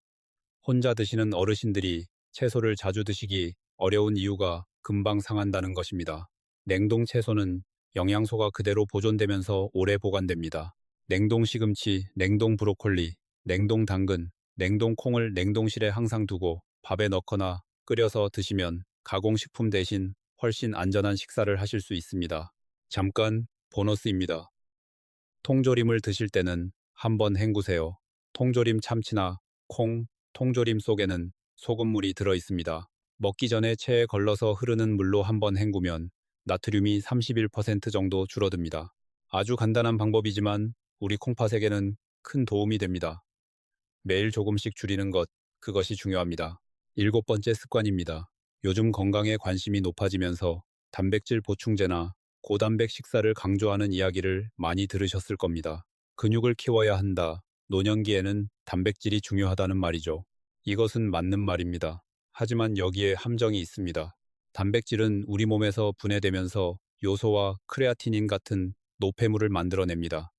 혼자 드시는 어르신들이 채소를 자주 드시기 어려운 이유가 금방 상한다는 것입니다. 냉동 채소는 영양소가 그대로 보존되면서 오래 보관됩니다. 냉동 시금치, 냉동 브로콜리, 냉동 당근, 냉동 콩을 냉동실에 항상 두고 밥에 넣거나 끓여서 드시면 가공식품 대신 훨씬 안전한 식사를 하실 수 있습니다. 잠깐 보너스입니다. 통조림을 드실 때는 한번 헹구세요. 통조림 참치나 콩, 통조림 속에는 소금물이 들어 있습니다. 먹기 전에 체에 걸러서 흐르는 물로 한번 헹구면 나트륨이 31% 정도 줄어듭니다. 아주 간단한 방법이지만 우리 콩팥에게는 큰 도움이 됩니다. 매일 조금씩 줄이는 것, 그것이 중요합니다. 7번째 습관입니다. 요즘 건강에 관심이 높아지면서 단백질 보충제나 고단백 식사를 강조하는 이야기를 많이 들으셨을 겁니다. 근육을 키워야 한다. 노년기에는 단백질이 중요하다는 말이죠. 이것은 맞는 말입니다. 하지만 여기에 함정이 있습니다. 단백질은 우리 몸에서 분해되면서 요소와 크레아티닌 같은 노폐물을 만들어냅니다.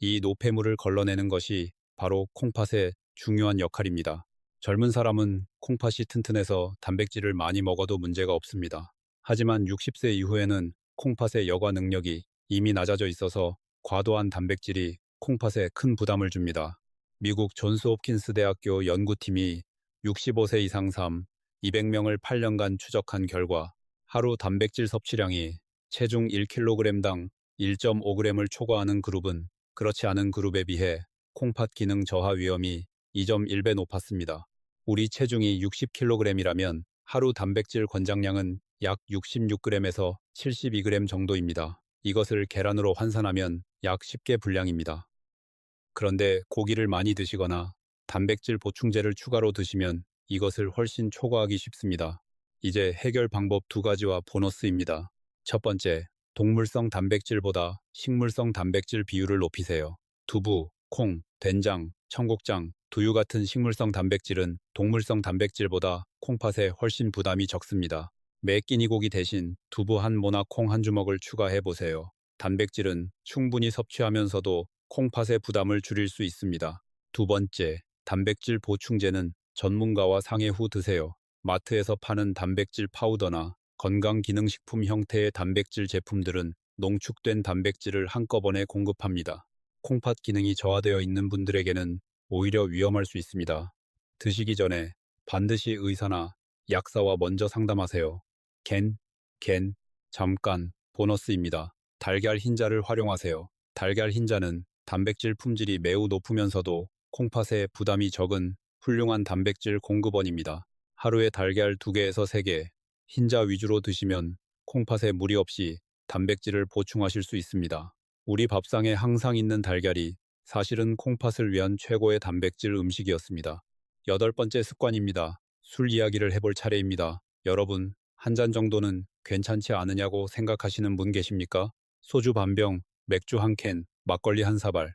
이 노폐물을 걸러내는 것이 바로 콩팥의 중요한 역할입니다. 젊은 사람은 콩팥이 튼튼해서 단백질을 많이 먹어도 문제가 없습니다. 하지만 60세 이후에는 콩팥의 여과 능력이 이미 낮아져 있어서 과도한 단백질이 콩팥에 큰 부담을 줍니다. 미국 존스홉킨스 대학교 연구팀이 65세 이상 삶 200명을 8년간 추적한 결과 하루 단백질 섭취량이 체중 1kg당 1.5g을 초과하는 그룹은 그렇지 않은 그룹에 비해 콩팥 기능 저하 위험이 2.1배 높았습니다. 우리 체중이 60kg이라면 하루 단백질 권장량은 약 66g에서 72g 정도입니다. 이것을 계란으로 환산하면 약 10개 분량입니다. 그런데 고기를 많이 드시거나 단백질 보충제를 추가로 드시면 이것을 훨씬 초과하기 쉽습니다. 이제 해결 방법 두 가지와 보너스입니다. 첫 번째, 동물성 단백질보다 식물성 단백질 비율을 높이세요. 두부, 콩, 된장, 청국장, 두유 같은 식물성 단백질은 동물성 단백질보다 콩팥에 훨씬 부담이 적습니다. 매 끼니 고기 대신 두부 한 모나 콩 한 주먹을 추가해 보세요. 단백질은 충분히 섭취하면서도 콩팥의 부담을 줄일 수 있습니다. 두 번째, 단백질 보충제는 전문가와 상의 후 드세요. 마트에서 파는 단백질 파우더나 건강기능식품 형태의 단백질 제품들은 농축된 단백질을 한꺼번에 공급합니다. 콩팥 기능이 저하되어 있는 분들에게는 오히려 위험할 수 있습니다. 드시기 전에 반드시 의사나 약사와 먼저 상담하세요. 잠깐, 보너스입니다. 달걀 흰자를 활용하세요. 달걀 흰자는 단백질 품질이 매우 높으면서도 콩팥에 부담이 적은 훌륭한 단백질 공급원입니다. 하루에 달걀 2개에서 3개, 흰자 위주로 드시면 콩팥에 무리 없이 단백질을 보충하실 수 있습니다. 우리 밥상에 항상 있는 달걀이 사실은 콩팥을 위한 최고의 단백질 음식이었습니다. 8번째 습관입니다. 술 이야기를 해볼 차례입니다. 여러분, 한 잔 정도는 괜찮지 않으냐고 생각하시는 분 계십니까? 소주 반병, 맥주 한 캔, 막걸리 한 사발.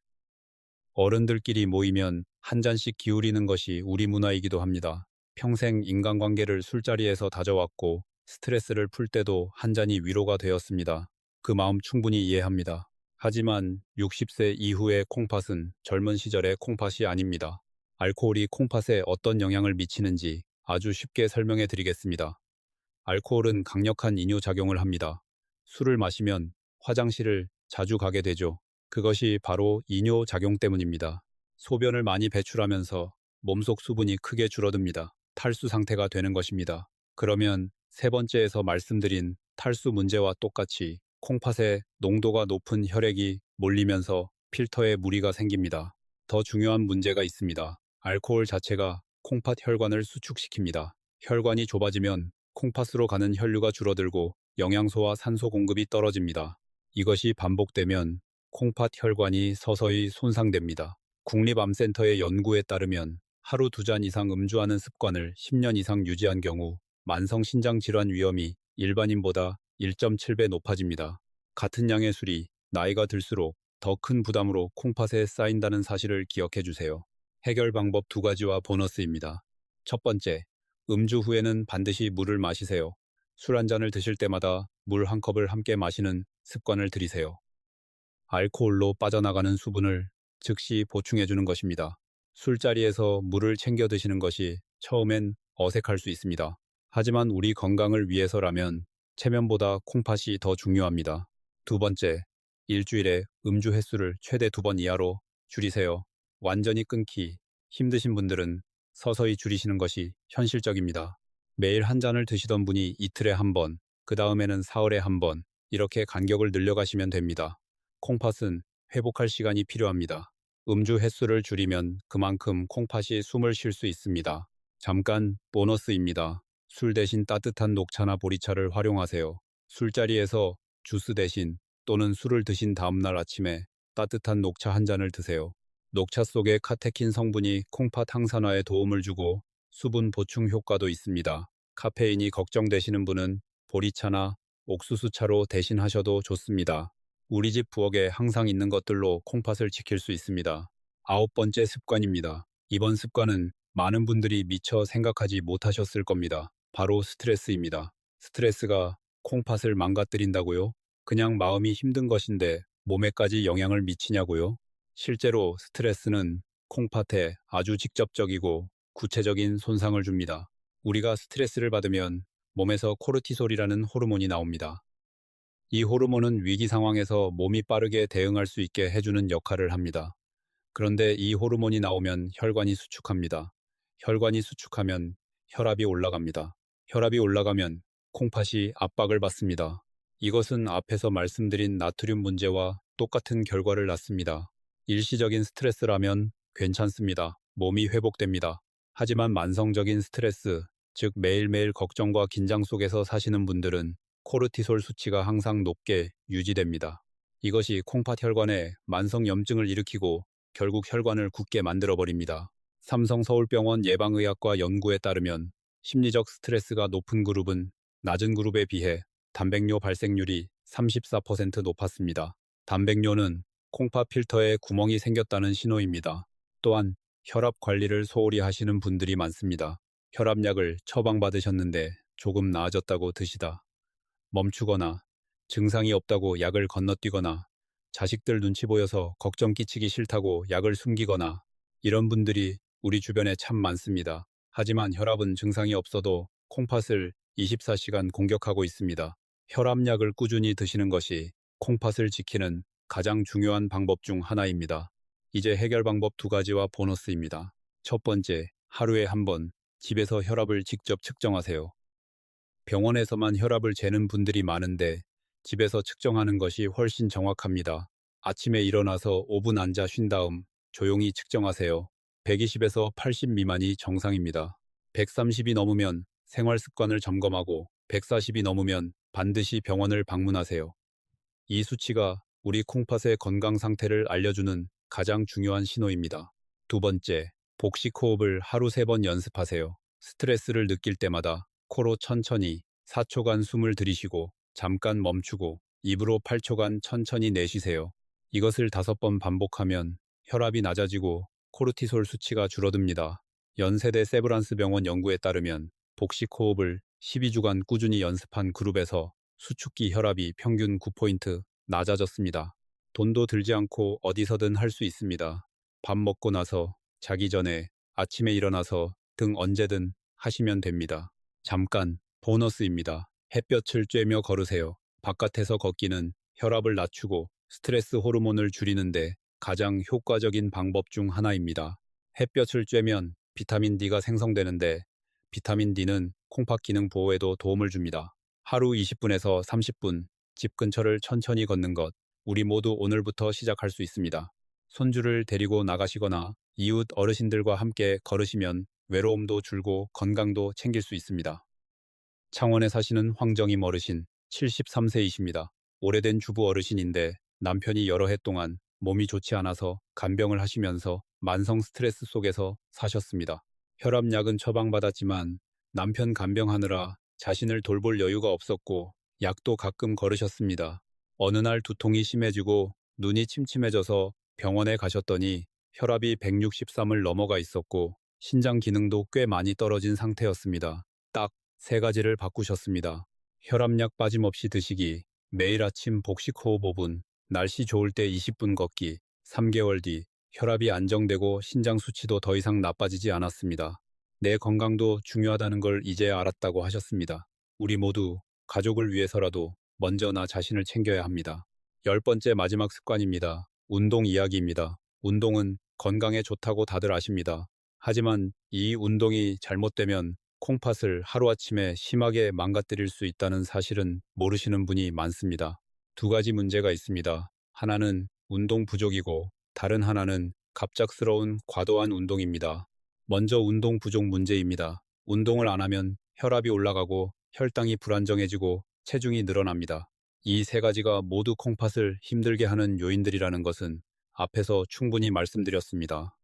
어른들끼리 모이면 한 잔씩 기울이는 것이 우리 문화이기도 합니다. 평생 인간관계를 술자리에서 다져왔고 스트레스를 풀 때도 한 잔이 위로가 되었습니다. 그 마음 충분히 이해합니다. 하지만 60세 이후의 콩팥은 젊은 시절의 콩팥이 아닙니다. 알코올이 콩팥에 어떤 영향을 미치는지 아주 쉽게 설명해 드리겠습니다. 알코올은 강력한 이뇨작용을 합니다. 술을 마시면 화장실을 자주 가게 되죠. 그것이 바로 이뇨작용 때문입니다. 소변을 많이 배출하면서 몸속 수분이 크게 줄어듭니다. 탈수 상태가 되는 것입니다. 그러면 세 번째에서 말씀드린 탈수 문제와 똑같이 콩팥에 농도가 높은 혈액이 몰리면서 필터에 무리가 생깁니다. 더 중요한 문제가 있습니다. 알코올 자체가 콩팥 혈관을 수축시킵니다. 혈관이 좁아지면 콩팥으로 가는 혈류가 줄어들고 영양소와 산소 공급이 떨어집니다. 이것이 반복되면 콩팥 혈관이 서서히 손상됩니다. 국립암센터의 연구에 따르면 하루 2잔 이상 음주하는 습관을 10년 이상 유지한 경우 만성 신장 질환 위험이 일반인보다 1.7배 높아집니다. 같은 양의 술이 나이가 들수록 더 큰 부담으로 콩팥에 쌓인다는 사실을 기억해 주세요. 해결 방법 2가지와 보너스입니다. 첫 번째, 음주 후에는 반드시 물을 마시세요. 술 한 잔을 드실 때마다 물 한 컵을 함께 마시는 습관을 들이세요. 알코올로 빠져나가는 수분을 즉시 보충해 주는 것입니다. 술자리에서 물을 챙겨 드시는 것이 처음엔 어색할 수 있습니다. 하지만 우리 건강을 위해서라면 체면보다 콩팥이 더 중요합니다. 두 번째, 일주일에 음주 횟수를 최대 2번 이하로 줄이세요. 완전히 끊기 힘드신 분들은 서서히 줄이시는 것이 현실적입니다. 매일 한 잔을 드시던 분이 이틀에 한 번, 그 다음에는 사흘에 한 번, 이렇게 간격을 늘려가시면 됩니다. 콩팥은 회복할 시간이 필요합니다. 음주 횟수를 줄이면 그만큼 콩팥이 숨을 쉴 수 있습니다. 잠깐 보너스입니다. 술 대신 따뜻한 녹차나 보리차를 활용하세요. 술자리에서 주스 대신 또는 술을 드신 다음날 아침에 따뜻한 녹차 한 잔을 드세요. 녹차 속의 카테킨 성분이 콩팥 항산화에 도움을 주고 수분 보충 효과도 있습니다. 카페인이 걱정되시는 분은 보리차나 옥수수차로 대신하셔도 좋습니다. 우리 집 부엌에 항상 있는 것들로 콩팥을 지킬 수 있습니다. 9번째 습관입니다. 이번 습관은 많은 분들이 미처 생각하지 못하셨을 겁니다. 바로 스트레스입니다. 스트레스가 콩팥을 망가뜨린다고요? 그냥 마음이 힘든 것인데 몸에까지 영향을 미치냐고요? 실제로 스트레스는 콩팥에 아주 직접적이고 구체적인 손상을 줍니다. 우리가 스트레스를 받으면 몸에서 코르티솔이라는 호르몬이 나옵니다. 이 호르몬은 위기 상황에서 몸이 빠르게 대응할 수 있게 해주는 역할을 합니다. 그런데 이 호르몬이 나오면 혈관이 수축합니다. 혈관이 수축하면 혈압이 올라갑니다. 혈압이 올라가면 콩팥이 압박을 받습니다. 이것은 앞에서 말씀드린 나트륨 문제와 똑같은 결과를 낳습니다. 일시적인 스트레스라면 괜찮습니다. 몸이 회복됩니다. 하지만 만성적인 스트레스, 즉 매일매일 걱정과 긴장 속에서 사시는 분들은 코르티솔 수치가 항상 높게 유지됩니다. 이것이 콩팥 혈관에 만성 염증을 일으키고 결국 혈관을 굳게 만들어버립니다. 삼성서울병원 예방의학과 연구에 따르면 심리적 스트레스가 높은 그룹은 낮은 그룹에 비해 단백뇨 발생률이 34% 높았습니다. 단백뇨는 콩팥 필터에 구멍이 생겼다는 신호입니다. 또한 혈압 관리를 소홀히 하시는 분들이 많습니다. 혈압약을 처방받으셨는데 조금 나아졌다고 드시다 멈추거나 증상이 없다고 약을 건너뛰거나 자식들 눈치 보여서 걱정 끼치기 싫다고 약을 숨기거나 이런 분들이 우리 주변에 참 많습니다. 하지만 혈압은 증상이 없어도 콩팥을 24시간 공격하고 있습니다. 혈압약을 꾸준히 드시는 것이 콩팥을 지키는 가장 중요한 방법 중 하나입니다. 이제 해결 방법 2가지와 보너스입니다. 첫 번째, 하루에 한 번 집에서 혈압을 직접 측정하세요. 병원에서만 혈압을 재는 분들이 많은데 집에서 측정하는 것이 훨씬 정확합니다. 아침에 일어나서 5분 앉아 쉰 다음 조용히 측정하세요. 120에서 80 미만이 정상입니다. 130이 넘으면 생활 습관을 점검하고 140이 넘으면 반드시 병원을 방문하세요. 이 수치가 우리 콩팥의 건강 상태를 알려주는 가장 중요한 신호입니다. 두 번째, 복식 호흡을 하루 3번 연습하세요. 스트레스를 느낄 때마다 코로 천천히 4초간 숨을 들이쉬고 잠깐 멈추고 입으로 8초간 천천히 내쉬세요. 이것을 5번 반복하면 혈압이 낮아지고 코르티솔 수치가 줄어듭니다. 연세대 세브란스 병원 연구에 따르면 복식 호흡을 12주간 꾸준히 연습한 그룹에서 수축기 혈압이 평균 9포인트 낮아졌습니다. 돈도 들지 않고 어디서든 할 수 있습니다. 밥 먹고 나서, 자기 전에, 아침에 일어나서 등 언제든 하시면 됩니다. 잠깐, 보너스입니다. 햇볕을 쬐며 걸으세요. 바깥에서 걷기는 혈압을 낮추고 스트레스 호르몬을 줄이는데 가장 효과적인 방법 중 하나입니다. 햇볕을 쬐면 비타민 D가 생성되는데 비타민 D는 콩팥 기능 보호에도 도움을 줍니다. 하루 20분에서 30분 집 근처를 천천히 걷는 것, 우리 모두 오늘부터 시작할 수 있습니다. 손주를 데리고 나가시거나 이웃 어르신들과 함께 걸으시면 외로움도 줄고 건강도 챙길 수 있습니다. 창원에 사시는 황정임 어르신 73세이십니다. 오래된 주부 어르신인데 남편이 여러 해 동안 몸이 좋지 않아서 간병을 하시면서 만성 스트레스 속에서 사셨습니다. 혈압약은 처방받았지만 남편 간병하느라 자신을 돌볼 여유가 없었고 약도 가끔 걸으셨습니다. 어느 날 두통이 심해지고 눈이 침침해져서 병원에 가셨더니 혈압이 163을 넘어가 있었고 신장 기능도 꽤 많이 떨어진 상태였습니다. 딱 3가지를 바꾸셨습니다. 혈압약 빠짐없이 드시기, 매일 아침 복식 호흡 5분, 날씨 좋을 때 20분 걷기, 3개월 뒤 혈압이 안정되고 신장 수치도 더 이상 나빠지지 않았습니다. 내 건강도 중요하다는 걸 이제 알았다고 하셨습니다. 우리 모두 가족을 위해서라도 먼저 나 자신을 챙겨야 합니다. 10번째 마지막 습관입니다. 운동 이야기입니다. 운동은 건강에 좋다고 다들 아십니다. 하지만 이 운동이 잘못되면 콩팥을 하루아침에 심하게 망가뜨릴 수 있다는 사실은 모르시는 분이 많습니다. 2가지 문제가 있습니다. 하나는 운동 부족이고 다른 하나는 갑작스러운 과도한 운동입니다. 먼저 운동 부족 문제입니다. 운동을 안 하면 혈압이 올라가고 혈당이 불안정해지고 체중이 늘어납니다. 이 3가지가 모두 콩팥을 힘들게 하는 요인들이라는 것은 앞에서 충분히 말씀드렸습니다.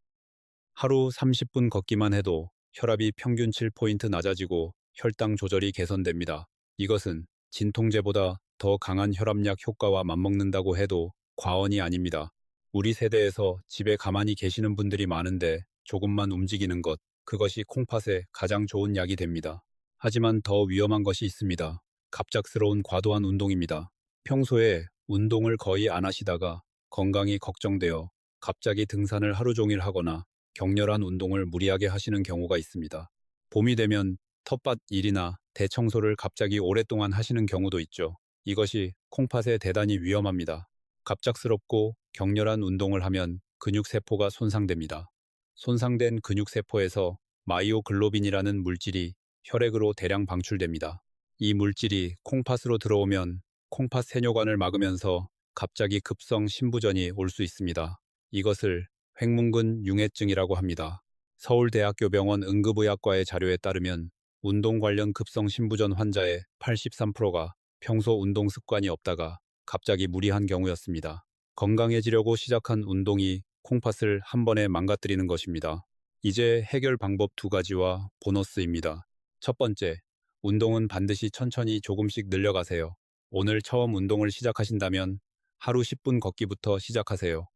하루 30분 걷기만 해도 혈압이 평균 7포인트 낮아지고 혈당 조절이 개선됩니다. 이것은 진통제보다 더 강한 혈압약 효과와 맞먹는다고 해도 과언이 아닙니다. 우리 세대에서 집에 가만히 계시는 분들이 많은데 조금만 움직이는 것, 그것이 콩팥에 가장 좋은 약이 됩니다. 하지만 더 위험한 것이 있습니다. 갑작스러운 과도한 운동입니다. 평소에 운동을 거의 안 하시다가 건강이 걱정되어 갑자기 등산을 하루 종일 하거나 격렬한 운동을 무리하게 하시는 경우가 있습니다. 봄이 되면 텃밭 일이나 대청소를 갑자기 오랫동안 하시는 경우도 있죠. 이것이 콩팥에 대단히 위험합니다. 갑작스럽고 격렬한 운동을 하면 근육세포가 손상됩니다. 손상된 근육세포에서 마이오글로빈이라는 물질이 혈액으로 대량 방출됩니다. 이 물질이 콩팥으로 들어오면 콩팥 세뇨관을 막으면서 갑자기 급성 신부전이 올 수 있습니다. 이것을 횡문근 융해증이라고 합니다. 서울대학교 병원 응급의학과의 자료에 따르면 운동 관련 급성 신부전 환자의 83%가 평소 운동 습관이 없다가 갑자기 무리한 경우였습니다. 건강해지려고 시작한 운동이 콩팥을 한 번에 망가뜨리는 것입니다. 이제 해결 방법 2가지와 보너스입니다. 첫 번째, 운동은 반드시 천천히 조금씩 늘려가세요. 오늘 처음 운동을 시작하신다면 하루 10분 걷기부터 시작하세요.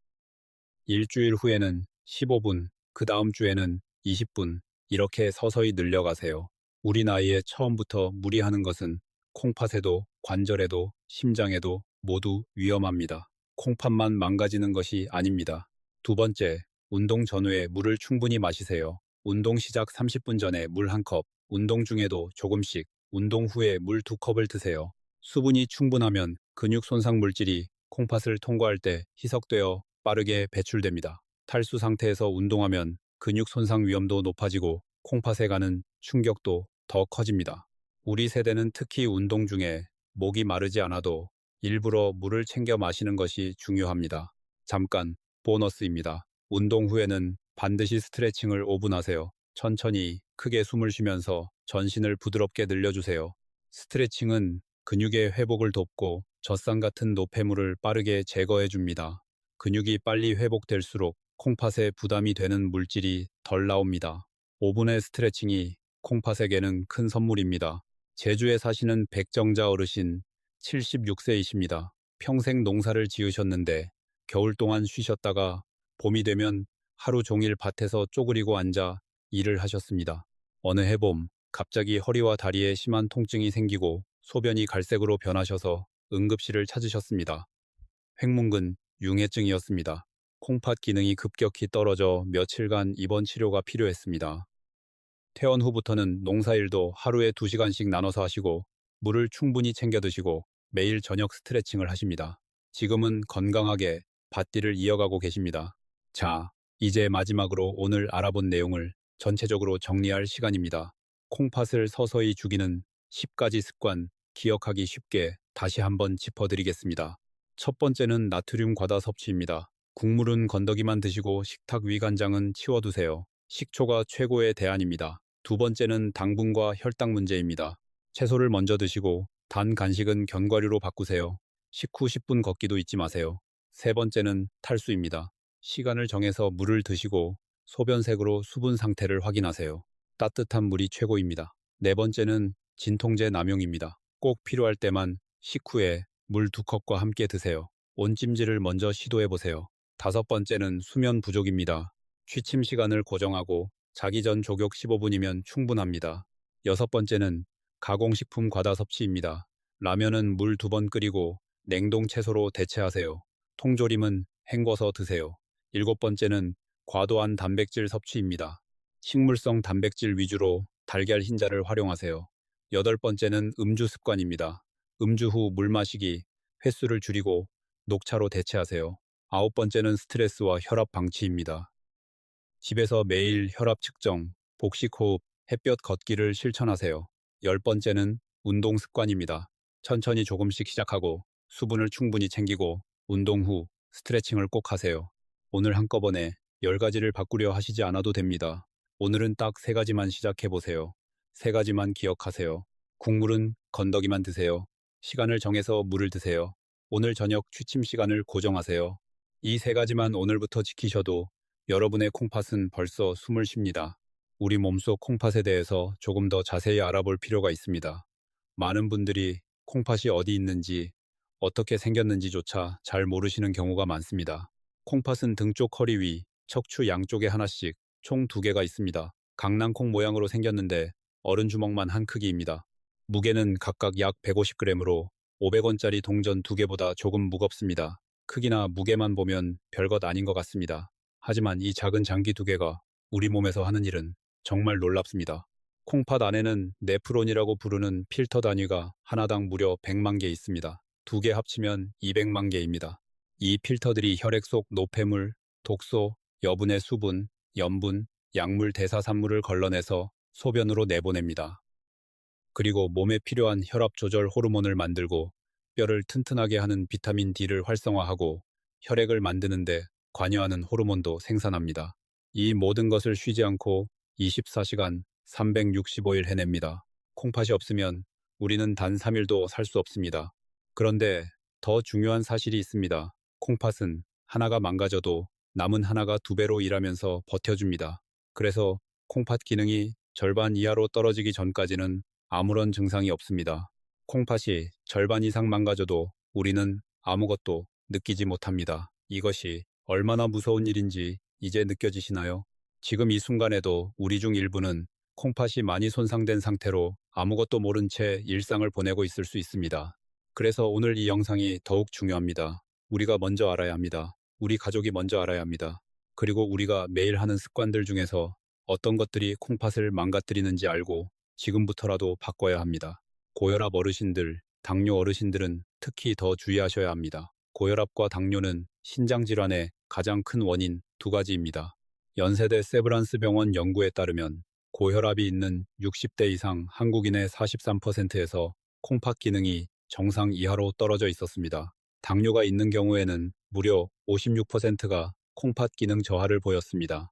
일주일 후에는 15분, 그 다음 주에는 20분, 이렇게 서서히 늘려가세요. 우리 나이에 처음부터 무리하는 것은 콩팥에도 관절에도 심장에도 모두 위험합니다. 콩팥만 망가지는 것이 아닙니다. 2번째, 운동 전후에 물을 충분히 마시세요. 운동 시작 30분 전에 물 1컵, 운동 중에도 조금씩, 운동 후에 물 2컵을 드세요. 수분이 충분하면 근육 손상 물질이 콩팥을 통과할 때 희석되어 빠르게 배출됩니다. 탈수 상태에서 운동하면 근육 손상 위험도 높아지고 콩팥에 가는 충격도 더 커집니다. 우리 세대는 특히 운동 중에 목이 마르지 않아도 일부러 물을 챙겨 마시는 것이 중요합니다. 잠깐, 보너스입니다. 운동 후에는 반드시 스트레칭을 5분 하세요. 천천히 크게 숨을 쉬면서 전신을 부드럽게 늘려주세요. 스트레칭은 근육의 회복을 돕고 젖산 같은 노폐물을 빠르게 제거해 줍니다. 근육이 빨리 회복될수록 콩팥에 부담이 되는 물질이 덜 나옵니다. 5분의 스트레칭이 콩팥에게는 큰 선물입니다. 제주에 사시는 백정자 어르신 76세이십니다. 평생 농사를 지으셨는데 겨울 동안 쉬셨다가 봄이 되면 하루 종일 밭에서 쪼그리고 앉아 일을 하셨습니다. 어느 해봄 갑자기 허리와 다리에 심한 통증이 생기고 소변이 갈색으로 변하셔서 응급실을 찾으셨습니다. 횡문근 융해증이었습니다. 콩팥 기능이 급격히 떨어져 며칠간 입원 치료가 필요했습니다. 퇴원 후부터는 농사일도 하루에 2시간씩 나눠서 하시고 물을 충분히 챙겨 드시고 매일 저녁 스트레칭을 하십니다. 지금은 건강하게 밭일을 이어가고 계십니다. 자, 이제 마지막으로 오늘 알아본 내용을 전체적으로 정리할 시간입니다. 콩팥을 서서히 죽이는 10가지 습관 기억하기 쉽게 다시 한번 짚어드리겠습니다. 첫 번째는 나트륨 과다 섭취입니다. 국물은 건더기만 드시고 식탁 위 간장은 치워두세요. 식초가 최고의 대안입니다. 두 번째는 당분과 혈당 문제입니다. 채소를 먼저 드시고 단 간식은 견과류로 바꾸세요. 식후 10분 걷기도 잊지 마세요. 세 번째는 탈수입니다. 시간을 정해서 물을 드시고 소변색으로 수분 상태를 확인하세요. 따뜻한 물이 최고입니다. 네 번째는 진통제 남용입니다. 꼭 필요할 때만 식후에 물 2컵과 함께 드세요. 온찜질을 먼저 시도해보세요. 다섯 번째는 수면 부족입니다. 취침 시간을 고정하고 자기 전 족욕 15분이면 충분합니다. 여섯 번째는 가공식품 과다 섭취입니다. 라면은 물 2번 끓이고 냉동 채소로 대체하세요. 통조림은 헹궈서 드세요. 일곱 번째는 과도한 단백질 섭취입니다. 식물성 단백질 위주로 달걀 흰자를 활용하세요. 여덟 번째는 음주 습관입니다. 음주 후 물 마시기, 횟수를 줄이고 녹차로 대체하세요. 아홉 번째는 스트레스와 혈압 방치입니다. 집에서 매일 혈압 측정, 복식 호흡, 햇볕 걷기를 실천하세요. 열 번째는 운동 습관입니다. 천천히 조금씩 시작하고 수분을 충분히 챙기고 운동 후 스트레칭을 꼭 하세요. 오늘 한꺼번에 10가지를 바꾸려 하시지 않아도 됩니다. 오늘은 딱 3가지만 시작해보세요. 3가지만 기억하세요. 국물은 건더기만 드세요. 시간을 정해서 물을 드세요. 오늘 저녁 취침 시간을 고정하세요. 이 3가지만 오늘부터 지키셔도 여러분의 콩팥은 벌써 숨을 쉽니다. 우리 몸속 콩팥에 대해서 조금 더 자세히 알아볼 필요가 있습니다. 많은 분들이 콩팥이 어디 있는지, 어떻게 생겼는지조차 잘 모르시는 경우가 많습니다. 콩팥은 등 쪽 허리 위, 척추 양쪽에 하나씩 총 2개가 있습니다. 강낭콩 모양으로 생겼는데 어른 주먹만 한 크기입니다. 무게는 각각 약 150g으로 500원짜리 동전 2개보다 조금 무겁습니다. 크기나 무게만 보면 별것 아닌 것 같습니다. 하지만 이 작은 장기 2개가 우리 몸에서 하는 일은 정말 놀랍습니다. 콩팥 안에는 네프론이라고 부르는 필터 단위가 하나당 무려 100만 개 있습니다. 2개 합치면 200만 개입니다. 이 필터들이 혈액 속 노폐물, 독소, 여분의 수분, 염분, 약물 대사산물을 걸러내서 소변으로 내보냅니다. 그리고 몸에 필요한 혈압 조절 호르몬을 만들고 뼈를 튼튼하게 하는 비타민 D를 활성화하고 혈액을 만드는데 관여하는 호르몬도 생산합니다. 이 모든 것을 쉬지 않고 24시간 365일 해냅니다. 콩팥이 없으면 우리는 단 3일도 살 수 없습니다. 그런데 더 중요한 사실이 있습니다. 콩팥은 하나가 망가져도 남은 하나가 2배로 일하면서 버텨줍니다. 그래서 콩팥 기능이 절반 이하로 떨어지기 전까지는 아무런 증상이 없습니다. 콩팥이 절반 이상 망가져도 우리는 아무것도 느끼지 못합니다. 이것이 얼마나 무서운 일인지 이제 느껴지시나요? 지금 이 순간에도 우리 중 일부는 콩팥이 많이 손상된 상태로 아무것도 모른 채 일상을 보내고 있을 수 있습니다. 그래서 오늘 이 영상이 더욱 중요합니다. 우리가 먼저 알아야 합니다. 우리 가족이 먼저 알아야 합니다. 그리고 우리가 매일 하는 습관들 중에서 어떤 것들이 콩팥을 망가뜨리는지 알고 지금부터라도 바꿔야 합니다. 고혈압 어르신들, 당뇨 어르신들은 특히 더 주의하셔야 합니다. 고혈압과 당뇨는 신장질환의 가장 큰 원인 2가지입니다. 연세대 세브란스 병원 연구에 따르면 고혈압이 있는 60대 이상 한국인의 43%에서 콩팥 기능이 정상 이하로 떨어져 있었습니다. 당뇨가 있는 경우에는 무려 56%가 콩팥 기능 저하를 보였습니다.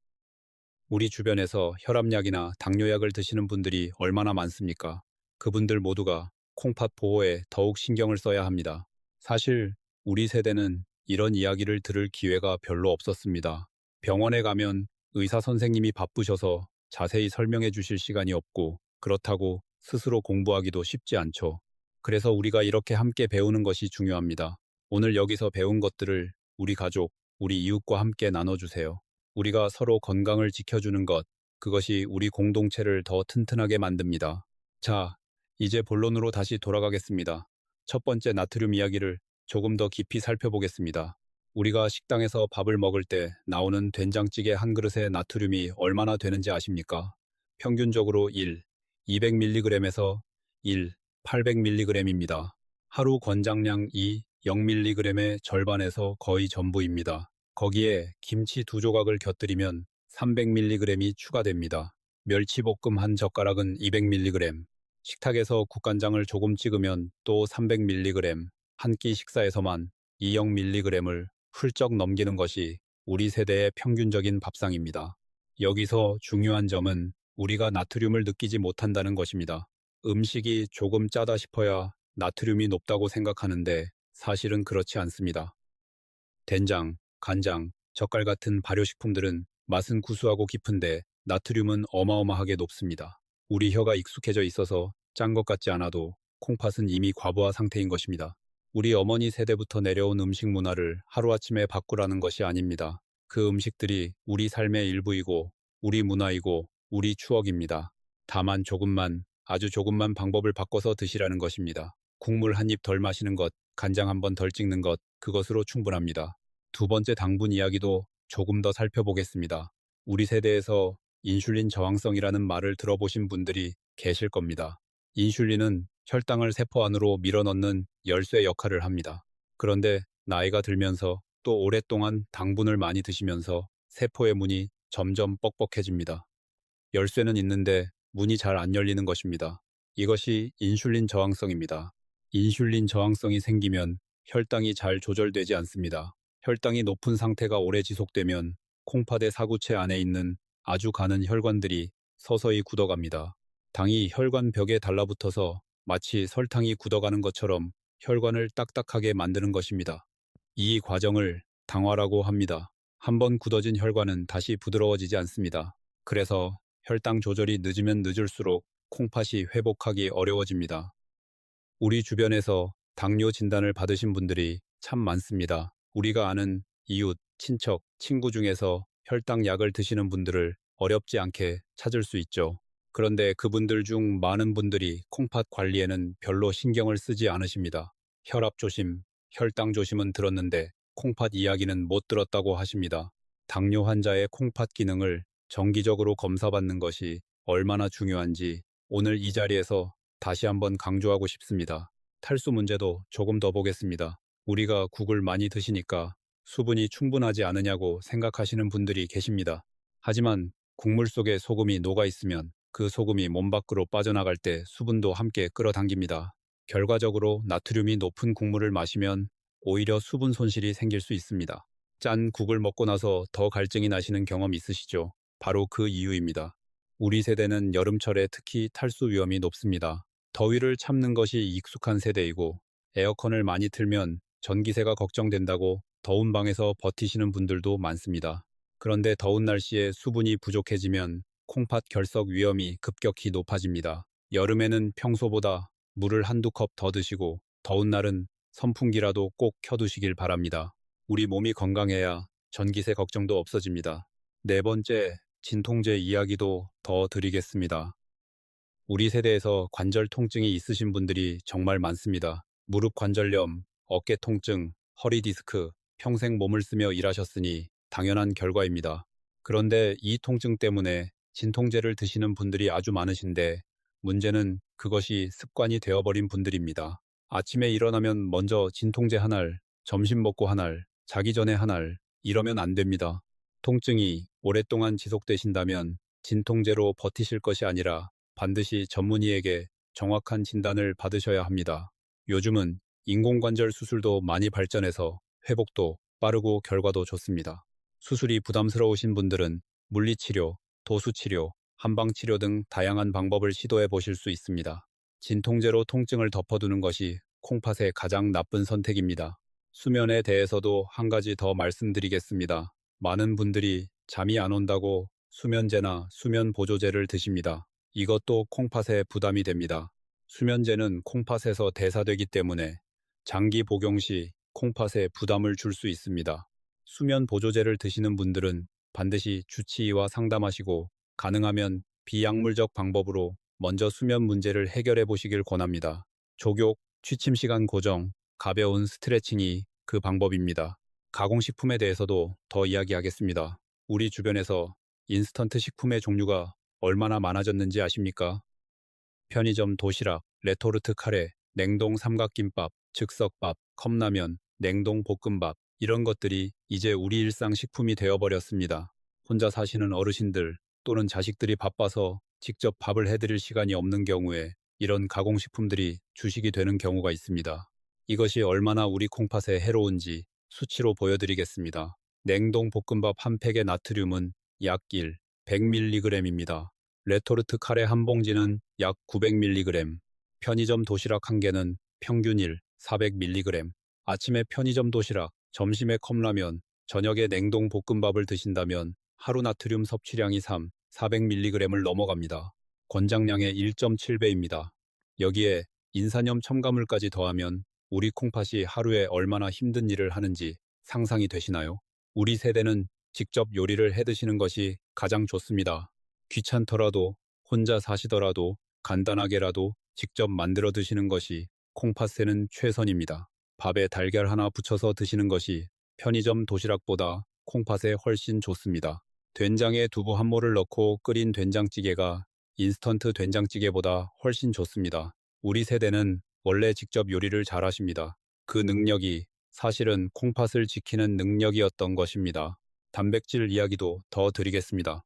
우리 주변에서 혈압약이나 당뇨약을 드시는 분들이 얼마나 많습니까? 그분들 모두가 콩팥 보호에 더욱 신경을 써야 합니다. 사실 우리 세대는 이런 이야기를 들을 기회가 별로 없었습니다. 병원에 가면 의사 선생님이 바쁘셔서 자세히 설명해 주실 시간이 없고 그렇다고 스스로 공부하기도 쉽지 않죠. 그래서 우리가 이렇게 함께 배우는 것이 중요합니다. 오늘 여기서 배운 것들을 우리 가족, 우리 이웃과 함께 나눠주세요. 우리가 서로 건강을 지켜주는 것, 그것이 우리 공동체를 더 튼튼하게 만듭니다. 자, 이제 본론으로 다시 돌아가겠습니다. 첫 번째 나트륨 이야기를 조금 더 깊이 살펴보겠습니다. 우리가 식당에서 밥을 먹을 때 나오는 된장찌개 한 그릇의 나트륨이 얼마나 되는지 아십니까? 평균적으로 1, 200mg에서 1, 800mg입니다. 하루 권장량 2, 0mg의 절반에서 거의 전부입니다. 거기에 김치 2조각을 곁들이면 300mg이 추가됩니다. 멸치볶음 한 젓가락은 200mg, 식탁에서 국간장을 조금 찍으면 또 300mg, 한 끼 식사에서만 200mg을 훌쩍 넘기는 것이 우리 세대의 평균적인 밥상입니다. 여기서 중요한 점은 우리가 나트륨을 느끼지 못한다는 것입니다. 음식이 조금 짜다 싶어야 나트륨이 높다고 생각하는데 사실은 그렇지 않습니다. 된장, 간장, 젓갈 같은 발효식품들은 맛은 구수하고 깊은데 나트륨은 어마어마하게 높습니다. 우리 혀가 익숙해져 있어서 짠 것 같지 않아도 콩팥은 이미 과부하 상태인 것입니다. 우리 어머니 세대부터 내려온 음식 문화를 하루아침에 바꾸라는 것이 아닙니다. 그 음식들이 우리 삶의 일부이고 우리 문화이고 우리 추억입니다. 다만 조금만, 아주 조금만 방법을 바꿔서 드시라는 것입니다. 국물 한 입 덜 마시는 것, 간장 한 번 덜 찍는 것, 그것으로 충분합니다. 두 번째 당분 이야기도 조금 더 살펴보겠습니다. 우리 세대에서 인슐린 저항성이라는 말을 들어보신 분들이 계실 겁니다. 인슐린은 혈당을 세포 안으로 밀어넣는 열쇠 역할을 합니다. 그런데 나이가 들면서 또 오랫동안 당분을 많이 드시면서 세포의 문이 점점 뻑뻑해집니다. 열쇠는 있는데 문이 잘 안 열리는 것입니다. 이것이 인슐린 저항성입니다. 인슐린 저항성이 생기면 혈당이 잘 조절되지 않습니다. 혈당이 높은 상태가 오래 지속되면 콩팥의 사구체 안에 있는 아주 가는 혈관들이 서서히 굳어갑니다. 당이 혈관 벽에 달라붙어서 마치 설탕이 굳어가는 것처럼 혈관을 딱딱하게 만드는 것입니다. 이 과정을 당화라고 합니다. 한번 굳어진 혈관은 다시 부드러워지지 않습니다. 그래서 혈당 조절이 늦으면 늦을수록 콩팥이 회복하기 어려워집니다. 우리 주변에서 당뇨 진단을 받으신 분들이 참 많습니다. 우리가 아는 이웃, 친척, 친구 중에서 혈당 약을 드시는 분들을 어렵지 않게 찾을 수 있죠. 그런데 그분들 중 많은 분들이 콩팥 관리에는 별로 신경을 쓰지 않으십니다. 혈압 조심, 혈당 조심은 들었는데 콩팥 이야기는 못 들었다고 하십니다. 당뇨 환자의 콩팥 기능을 정기적으로 검사받는 것이 얼마나 중요한지 오늘 이 자리에서 다시 한번 강조하고 싶습니다. 탈수 문제도 조금 더 보겠습니다. 우리가 국을 많이 드시니까 수분이 충분하지 않으냐고 생각하시는 분들이 계십니다. 하지만 국물 속에 소금이 녹아 있으면 그 소금이 몸 밖으로 빠져나갈 때 수분도 함께 끌어당깁니다. 결과적으로 나트륨이 높은 국물을 마시면 오히려 수분 손실이 생길 수 있습니다. 짠 국을 먹고 나서 더 갈증이 나시는 경험 있으시죠? 바로 그 이유입니다. 우리 세대는 여름철에 특히 탈수 위험이 높습니다. 더위를 참는 것이 익숙한 세대이고 에어컨을 많이 틀면 전기세가 걱정된다고 더운 방에서 버티시는 분들도 많습니다. 그런데 더운 날씨에 수분이 부족해지면 콩팥 결석 위험이 급격히 높아집니다. 여름에는 평소보다 물을 한두 컵 더 드시고 더운 날은 선풍기라도 꼭 켜두시길 바랍니다. 우리 몸이 건강해야 전기세 걱정도 없어집니다. 네 번째, 진통제 이야기도 더 드리겠습니다. 우리 세대에서 관절 통증이 있으신 분들이 정말 많습니다. 무릎 관절염, 어깨 통증, 허리 디스크, 평생 몸을 쓰며 일하셨으니 당연한 결과입니다. 그런데 이 통증 때문에 진통제를 드시는 분들이 아주 많으신데 문제는 그것이 습관이 되어버린 분들입니다. 아침에 일어나면 먼저 진통제 한 알, 점심 먹고 한 알, 자기 전에 한 알, 이러면 안 됩니다. 통증이 오랫동안 지속되신다면 진통제로 버티실 것이 아니라 반드시 전문의에게 정확한 진단을 받으셔야 합니다. 요즘은 인공관절 수술도 많이 발전해서 회복도 빠르고 결과도 좋습니다. 수술이 부담스러우신 분들은 물리치료, 도수치료, 한방치료 등 다양한 방법을 시도해 보실 수 있습니다. 진통제로 통증을 덮어두는 것이 콩팥의 가장 나쁜 선택입니다. 수면에 대해서도 한 가지 더 말씀드리겠습니다. 많은 분들이 잠이 안 온다고 수면제나 수면보조제를 드십니다. 이것도 콩팥에 부담이 됩니다. 수면제는 콩팥에서 대사되기 때문에 장기 복용 시 콩팥에 부담을 줄 수 있습니다. 수면보조제를 드시는 분들은 반드시 주치의와 상담하시고 가능하면 비약물적 방법으로 먼저 수면 문제를 해결해 보시길 권합니다. 족욕, 취침 시간 고정, 가벼운 스트레칭이 그 방법입니다. 가공식품에 대해서도 더 이야기하겠습니다. 우리 주변에서 인스턴트 식품의 종류가 얼마나 많아졌는지 아십니까? 편의점 도시락, 레토르트 카레, 냉동 삼각김밥, 즉석밥, 컵라면, 냉동 볶음밥 이런 것들이 이제 우리 일상 식품이 되어버렸습니다. 혼자 사시는 어르신들 또는 자식들이 바빠서 직접 밥을 해드릴 시간이 없는 경우에 이런 가공식품들이 주식이 되는 경우가 있습니다. 이것이 얼마나 우리 콩팥에 해로운지 수치로 보여드리겠습니다. 냉동 볶음밥 한 팩의 나트륨은 약 1, 100mg입니다. 레토르트 카레 한 봉지는 약 900mg, 편의점 도시락 한 개는 평균 1, 400mg, 아침에 편의점 도시락, 점심에 컵라면, 저녁에 냉동 볶음밥을 드신다면 하루 나트륨 섭취량이 3, 400mg을 넘어갑니다. 권장량의 1.7배입니다. 여기에 인산염 첨가물까지 더하면 우리 콩팥이 하루에 얼마나 힘든 일을 하는지 상상이 되시나요? 우리 세대는 직접 요리를 해 드시는 것이 가장 좋습니다. 귀찮더라도 혼자 사시더라도 간단하게라도 직접 만들어 드시는 것이 콩팥에는 최선입니다. 밥에 달걀 하나 붙여서 드시는 것이 편의점 도시락보다 콩팥에 훨씬 좋습니다. 된장에 두부 한 모를 넣고 끓인 된장찌개가 인스턴트 된장찌개보다 훨씬 좋습니다. 우리 세대는 원래 직접 요리를 잘하십니다. 그 능력이 사실은 콩팥을 지키는 능력이었던 것입니다. 단백질 이야기도 더 드리겠습니다.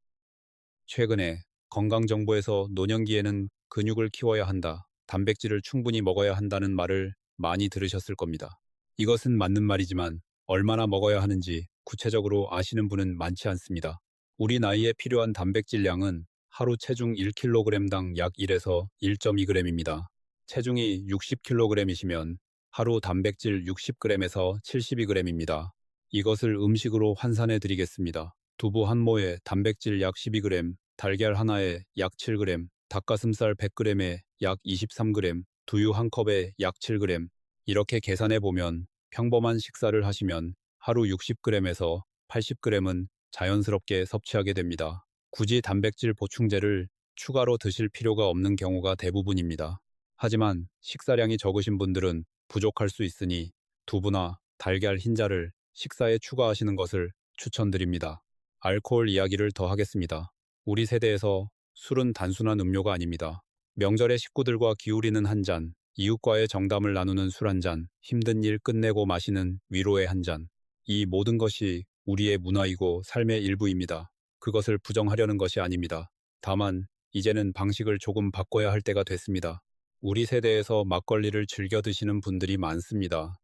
최근에 건강정보에서 노년기에는 근육을 키워야 한다, 단백질을 충분히 먹어야 한다는 말을 많이 들으셨을 겁니다. 이것은 맞는 말이지만 얼마나 먹어야 하는지 구체적으로 아시는 분은 많지 않습니다. 우리 나이에 필요한 단백질량은 하루 체중 1kg당 약 1에서 1.2g입니다. 체중이 60kg이시면 하루 단백질 60g에서 72g입니다. 이것을 음식으로 환산해 드리겠습니다. 두부 한 모에 단백질 약 12g, 달걀 하나에 약 7g, 닭가슴살 100g에 약 23g, 두유 한 컵에 약 7g. 이렇게 계산해 보면 평범한 식사를 하시면 하루 60g에서 80g은 자연스럽게 섭취하게 됩니다. 굳이 단백질 보충제를 추가로 드실 필요가 없는 경우가 대부분입니다. 하지만 식사량이 적으신 분들은 부족할 수 있으니 두부나 달걀 흰자를 식사에 추가하시는 것을 추천드립니다. 알코올 이야기를 더 하겠습니다. 우리 세대에서 술은 단순한 음료가 아닙니다. 명절에 식구들과 기울이는 한 잔, 이웃과의 정담을 나누는 술 한 잔, 힘든 일 끝내고 마시는 위로의 한 잔. 이 모든 것이 우리의 문화이고 삶의 일부입니다. 그것을 부정하려는 것이 아닙니다. 다만 이제는 방식을 조금 바꿔야 할 때가 됐습니다. 우리 세대에서 막걸리를 즐겨 드시는 분들이 많습니다.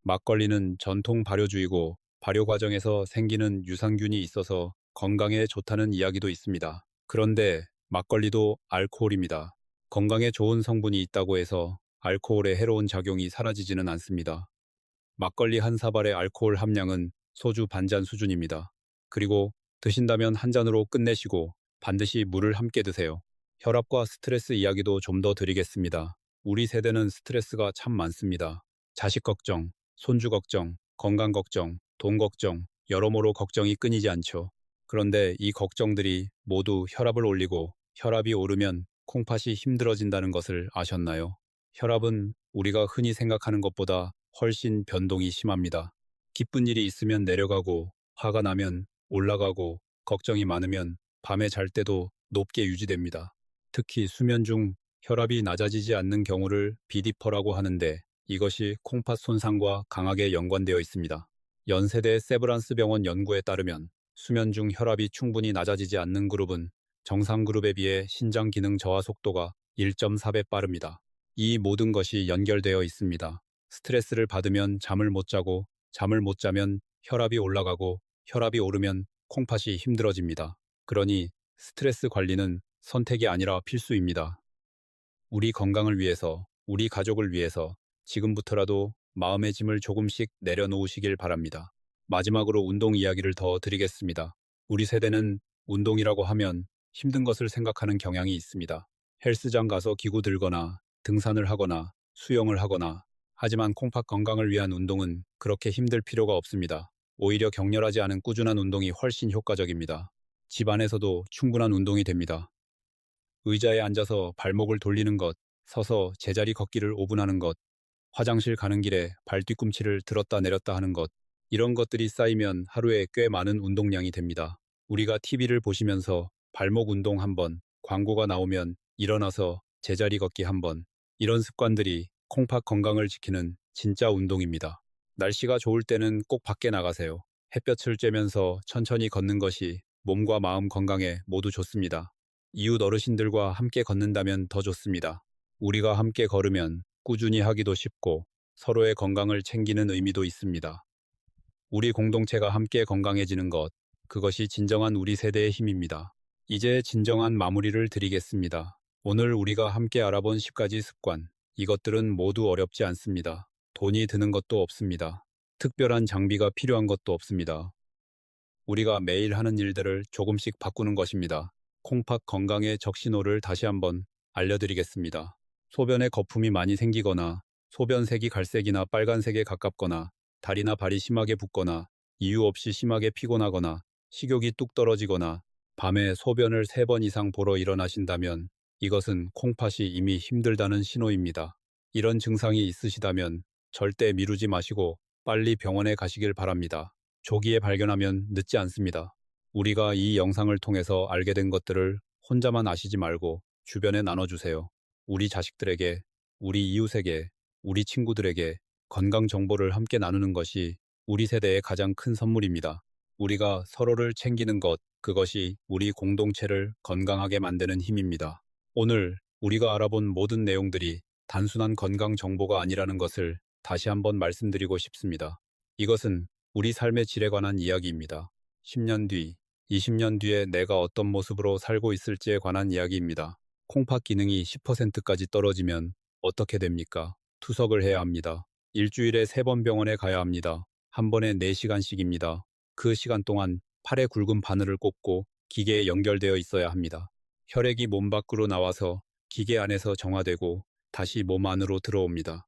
막걸리는 전통 발효주이고 발효 과정에서 생기는 유산균이 있어서 건강에 좋다는 이야기도 있습니다. 그런데 막걸리도 알코올입니다. 건강에 좋은 성분이 있다고 해서 알코올의 해로운 작용이 사라지지는 않습니다. 막걸리 한 사발의 알코올 함량은 소주 반잔 수준입니다. 그리고 드신다면 한 잔으로 끝내시고 반드시 물을 함께 드세요. 혈압과 스트레스 이야기도 좀 더 드리겠습니다. 우리 세대는 스트레스가 참 많습니다. 자식 걱정, 손주 걱정, 건강 걱정, 돈 걱정, 여러모로 걱정이 끊이지 않죠. 그런데 이 걱정들이 모두 혈압을 올리고 혈압이 오르면 콩팥이 힘들어진다는 것을 아셨나요? 혈압은 우리가 흔히 생각하는 것보다 훨씬 변동이 심합니다. 기쁜 일이 있으면 내려가고 화가 나면 올라가고 걱정이 많으면 밤에 잘 때도 높게 유지됩니다. 특히 수면 중 혈압이 낮아지지 않는 경우를 비디퍼라고 하는데 이것이 콩팥 손상과 강하게 연관되어 있습니다. 연세대 세브란스 병원 연구에 따르면 수면 중 혈압이 충분히 낮아지지 않는 그룹은 정상 그룹에 비해 신장 기능 저하 속도가 1.4배 빠릅니다. 이 모든 것이 연결되어 있습니다. 스트레스를 받으면 잠을 못 자고 잠을 못 자면 혈압이 올라가고 혈압이 오르면 콩팥이 힘들어집니다. 그러니 스트레스 관리는 선택이 아니라 필수입니다. 우리 건강을 위해서, 우리 가족을 위해서 지금부터라도 마음의 짐을 조금씩 내려놓으시길 바랍니다. 마지막으로 운동 이야기를 더 드리겠습니다. 우리 세대는 운동이라고 하면 힘든 것을 생각하는 경향이 있습니다. 헬스장 가서 기구 들거나 등산을 하거나 수영을 하거나 하지만 콩팥 건강을 위한 운동은 그렇게 힘들 필요가 없습니다. 오히려 격렬하지 않은 꾸준한 운동이 훨씬 효과적입니다. 집 안에서도 충분한 운동이 됩니다. 의자에 앉아서 발목을 돌리는 것, 서서 제자리 걷기를 5분 하는 것, 화장실 가는 길에 발 뒤꿈치를 들었다 내렸다 하는 것, 이런 것들이 쌓이면 하루에 꽤 많은 운동량이 됩니다. 우리가 TV를 보시면서 발목 운동 한 번, 광고가 나오면 일어나서 제자리 걷기 한 번, 이런 습관들이 콩팥 건강을 지키는 진짜 운동입니다. 날씨가 좋을 때는 꼭 밖에 나가세요. 햇볕을 쬐면서 천천히 걷는 것이 몸과 마음 건강에 모두 좋습니다. 이웃 어르신들과 함께 걷는다면 더 좋습니다. 우리가 함께 걸으면 꾸준히 하기도 쉽고 서로의 건강을 챙기는 의미도 있습니다. 우리 공동체가 함께 건강해지는 것, 그것이 진정한 우리 세대의 힘입니다. 이제 진정한 마무리를 드리겠습니다. 오늘 우리가 함께 알아본 10가지 습관, 이것들은 모두 어렵지 않습니다. 돈이 드는 것도 없습니다. 특별한 장비가 필요한 것도 없습니다. 우리가 매일 하는 일들을 조금씩 바꾸는 것입니다. 콩팥 건강의 적신호를 다시 한번 알려드리겠습니다. 소변에 거품이 많이 생기거나 소변색이 갈색이나 빨간색에 가깝거나 다리나 발이 심하게 붓거나 이유 없이 심하게 피곤하거나 식욕이 뚝 떨어지거나 밤에 소변을 3번 이상 보러 일어나신다면 이것은 콩팥이 이미 힘들다는 신호입니다. 이런 증상이 있으시다면 절대 미루지 마시고 빨리 병원에 가시길 바랍니다. 조기에 발견하면 늦지 않습니다. 우리가 이 영상을 통해서 알게 된 것들을 혼자만 아시지 말고 주변에 나눠주세요. 우리 자식들에게, 우리 이웃에게, 우리 친구들에게 건강 정보를 함께 나누는 것이 우리 세대의 가장 큰 선물입니다. 우리가 서로를 챙기는 것, 그것이 우리 공동체를 건강하게 만드는 힘입니다. 오늘 우리가 알아본 모든 내용들이 단순한 건강 정보가 아니라는 것을 다시 한번 말씀드리고 싶습니다. 이것은 우리 삶의 질에 관한 이야기입니다. 10년 뒤, 20년 뒤에 내가 어떤 모습으로 살고 있을지에 관한 이야기입니다. 콩팥 기능이 10%까지 떨어지면 어떻게 됩니까? 투석을 해야 합니다. 일주일에 3번 병원에 가야 합니다. 한 번에 4시간씩입니다. 그 시간 동안 팔에 굵은 바늘을 꽂고 기계에 연결되어 있어야 합니다. 혈액이 몸 밖으로 나와서 기계 안에서 정화되고 다시 몸 안으로 들어옵니다.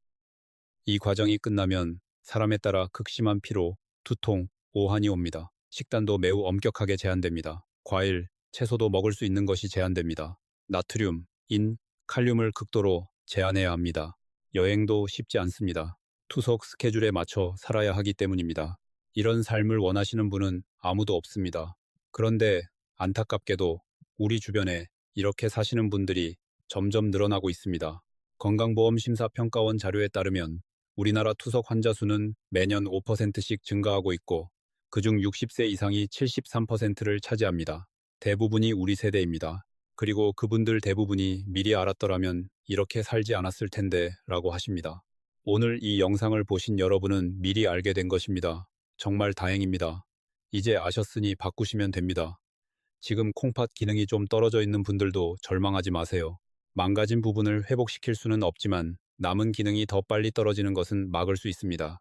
이 과정이 끝나면 사람에 따라 극심한 피로, 두통, 오한이 옵니다. 식단도 매우 엄격하게 제한됩니다. 과일, 채소도 먹을 수 있는 것이 제한됩니다. 나트륨, 인, 칼륨을 극도로 제한해야 합니다. 여행도 쉽지 않습니다. 투석 스케줄에 맞춰 살아야 하기 때문입니다. 이런 삶을 원하시는 분은 아무도 없습니다. 그런데 안타깝게도 우리 주변에 이렇게 사시는 분들이 점점 늘어나고 있습니다. 건강보험심사평가원 자료에 따르면 우리나라 투석 환자 수는 매년 5%씩 증가하고 있고 그중 60세 이상이 73%를 차지합니다. 대부분이 우리 세대입니다. 그리고 그분들 대부분이 미리 알았더라면 이렇게 살지 않았을 텐데 라고 하십니다. 오늘 이 영상을 보신 여러분은 미리 알게 된 것입니다. 정말 다행입니다. 이제 아셨으니 바꾸시면 됩니다. 지금 콩팥 기능이 좀 떨어져 있는 분들도 절망하지 마세요. 망가진 부분을 회복시킬 수는 없지만 남은 기능이 더 빨리 떨어지는 것은 막을 수 있습니다.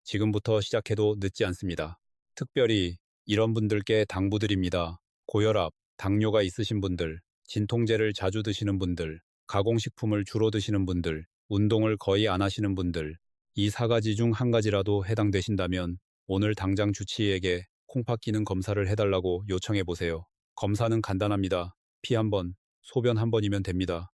지금부터 시작해도 늦지 않습니다. 특별히 이런 분들께 당부드립니다. 고혈압, 당뇨가 있으신 분들, 진통제를 자주 드시는 분들, 가공식품을 주로 드시는 분들, 운동을 거의 안 하시는 분들, 이 4가지 중 한 가지라도 해당되신다면 오늘 당장 주치의에게 콩팥 기능 검사를 해달라고 요청해 보세요. 검사는 간단합니다. 피 한 번, 소변 한 번이면 됩니다.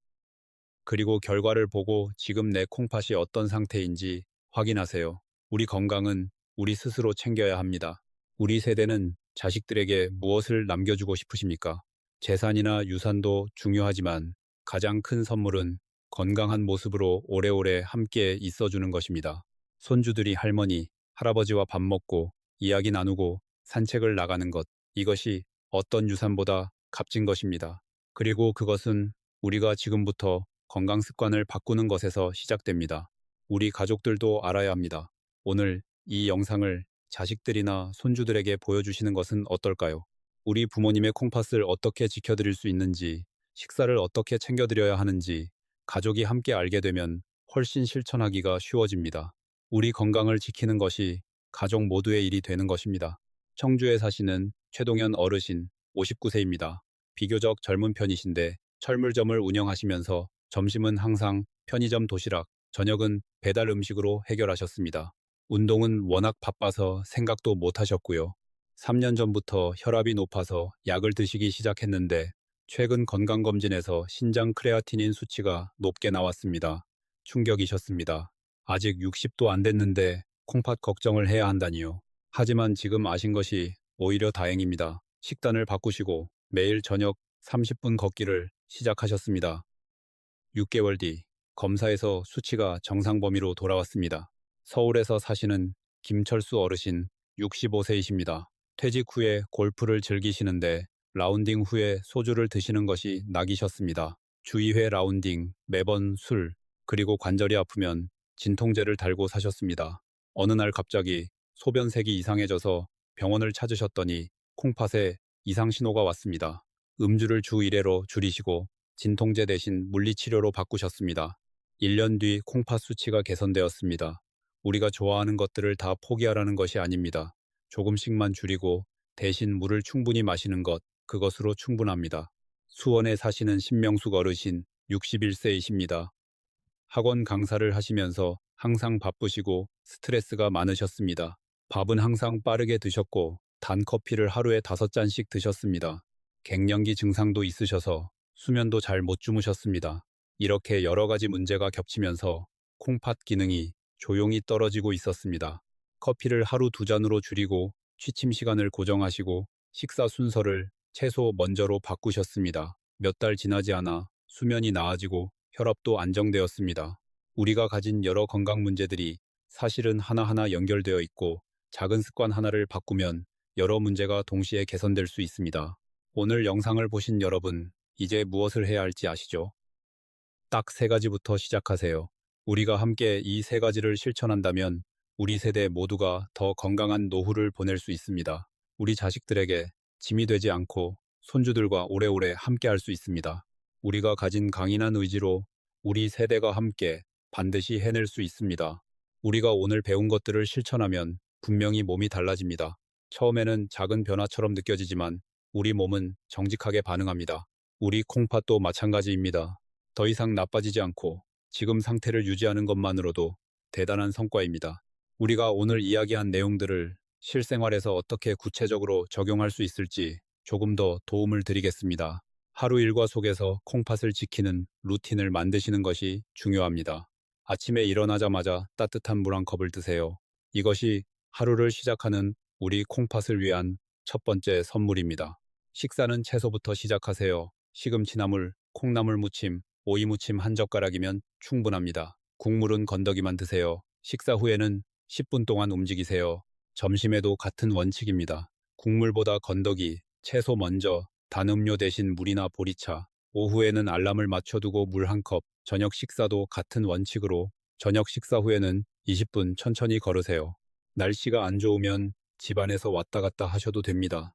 그리고 결과를 보고 지금 내 콩팥이 어떤 상태인지 확인하세요. 우리 건강은 우리 스스로 챙겨야 합니다. 우리 세대는 자식들에게 무엇을 남겨주고 싶으십니까? 재산이나 유산도 중요하지만 가장 큰 선물은 건강한 모습으로 오래오래 함께 있어주는 것입니다. 손주들이 할머니, 할아버지와 밥 먹고 이야기 나누고 산책을 나가는 것, 이것이 어떤 유산보다 값진 것입니다. 그리고 그것은 우리가 지금부터 건강 습관을 바꾸는 것에서 시작됩니다. 우리 가족들도 알아야 합니다. 오늘 이 영상을 자식들이나 손주들에게 보여주시는 것은 어떨까요? 우리 부모님의 콩팥을 어떻게 지켜드릴 수 있는지, 식사를 어떻게 챙겨드려야 하는지 가족이 함께 알게 되면 훨씬 실천하기가 쉬워집니다. 우리 건강을 지키는 것이 가족 모두의 일이 되는 것입니다. 청주에 사시는 최동현 어르신 59세입니다. 비교적 젊은 편이신데 철물점을 운영하시면서 점심은 항상 편의점 도시락, 저녁은 배달 음식으로 해결하셨습니다. 운동은 워낙 바빠서 생각도 못 하셨고요. 3년 전부터 혈압이 높아서 약을 드시기 시작했는데 최근 건강검진에서 신장 크레아티닌 수치가 높게 나왔습니다. 충격이셨습니다. 아직 60도 안 됐는데 콩팥 걱정을 해야 한다니요. 하지만 지금 아신 것이 오히려 다행입니다. 식단을 바꾸시고 매일 저녁 30분 걷기를 시작하셨습니다. 6개월 뒤 검사에서 수치가 정상 범위로 돌아왔습니다. 서울에서 사시는 김철수 어르신 65세이십니다. 퇴직 후에 골프를 즐기시는데 라운딩 후에 소주를 드시는 것이 낙이셨습니다. 주 2회 라운딩, 매번 술, 그리고 관절이 아프면 진통제를 달고 사셨습니다. 어느 날 갑자기 소변색이 이상해져서 병원을 찾으셨더니 콩팥에 이상 신호가 왔습니다. 음주를 주 1회로 줄이시고 진통제 대신 물리치료로 바꾸셨습니다. 1년 뒤 콩팥 수치가 개선되었습니다. 우리가 좋아하는 것들을 다 포기하라는 것이 아닙니다. 조금씩만 줄이고 대신 물을 충분히 마시는 것, 그것으로 충분합니다. 수원에 사시는 신명숙 어르신 61세이십니다. 학원 강사를 하시면서 항상 바쁘시고 스트레스가 많으셨습니다. 밥은 항상 빠르게 드셨고 단커피를 하루에 5잔씩 드셨습니다. 갱년기 증상도 있으셔서 수면도 잘 못 주무셨습니다. 이렇게 여러 가지 문제가 겹치면서 콩팥 기능이 조용히 떨어지고 있었습니다. 커피를 하루 2잔으로 줄이고 취침 시간을 고정하시고 식사 순서를 채소 먼저로 바꾸셨습니다. 몇 달 지나지 않아 수면이 나아지고 혈압도 안정되었습니다. 우리가 가진 여러 건강 문제들이 사실은 하나하나 연결되어 있고 작은 습관 하나를 바꾸면 여러 문제가 동시에 개선될 수 있습니다. 오늘 영상을 보신 여러분, 이제 무엇을 해야 할지 아시죠? 딱 3가지부터 시작하세요. 우리가 함께 이 3가지를 실천한다면 우리 세대 모두가 더 건강한 노후를 보낼 수 있습니다. 우리 자식들에게 짐이 되지 않고 손주들과 오래오래 함께 할 수 있습니다. 우리가 가진 강인한 의지로 우리 세대가 함께 반드시 해낼 수 있습니다. 우리가 오늘 배운 것들을 실천하면 분명히 몸이 달라집니다. 처음에는 작은 변화처럼 느껴지지만 우리 몸은 정직하게 반응합니다. 우리 콩팥도 마찬가지입니다. 더 이상 나빠지지 않고 지금 상태를 유지하는 것만으로도 대단한 성과입니다. 우리가 오늘 이야기한 내용들을 실생활에서 어떻게 구체적으로 적용할 수 있을지 조금 더 도움을 드리겠습니다. 하루 일과 속에서 콩팥을 지키는 루틴을 만드시는 것이 중요합니다. 아침에 일어나자마자 따뜻한 물 한 컵을 드세요. 이것이 하루를 시작하는 우리 콩팥을 위한 첫 번째 선물입니다. 식사는 채소부터 시작하세요. 시금치나물, 콩나물 무침, 오이 무침 한 젓가락이면 충분합니다. 국물은 건더기만 드세요. 식사 후에는 10분 동안 움직이세요. 점심에도 같은 원칙입니다. 국물보다 건더기, 채소 먼저, 단 음료 대신 물이나 보리차, 오후에는 알람을 맞춰두고 물 한 컵, 저녁 식사도 같은 원칙으로 저녁 식사 후에는 20분 천천히 걸으세요. 날씨가 안 좋으면 집안에서 왔다 갔다 하셔도 됩니다.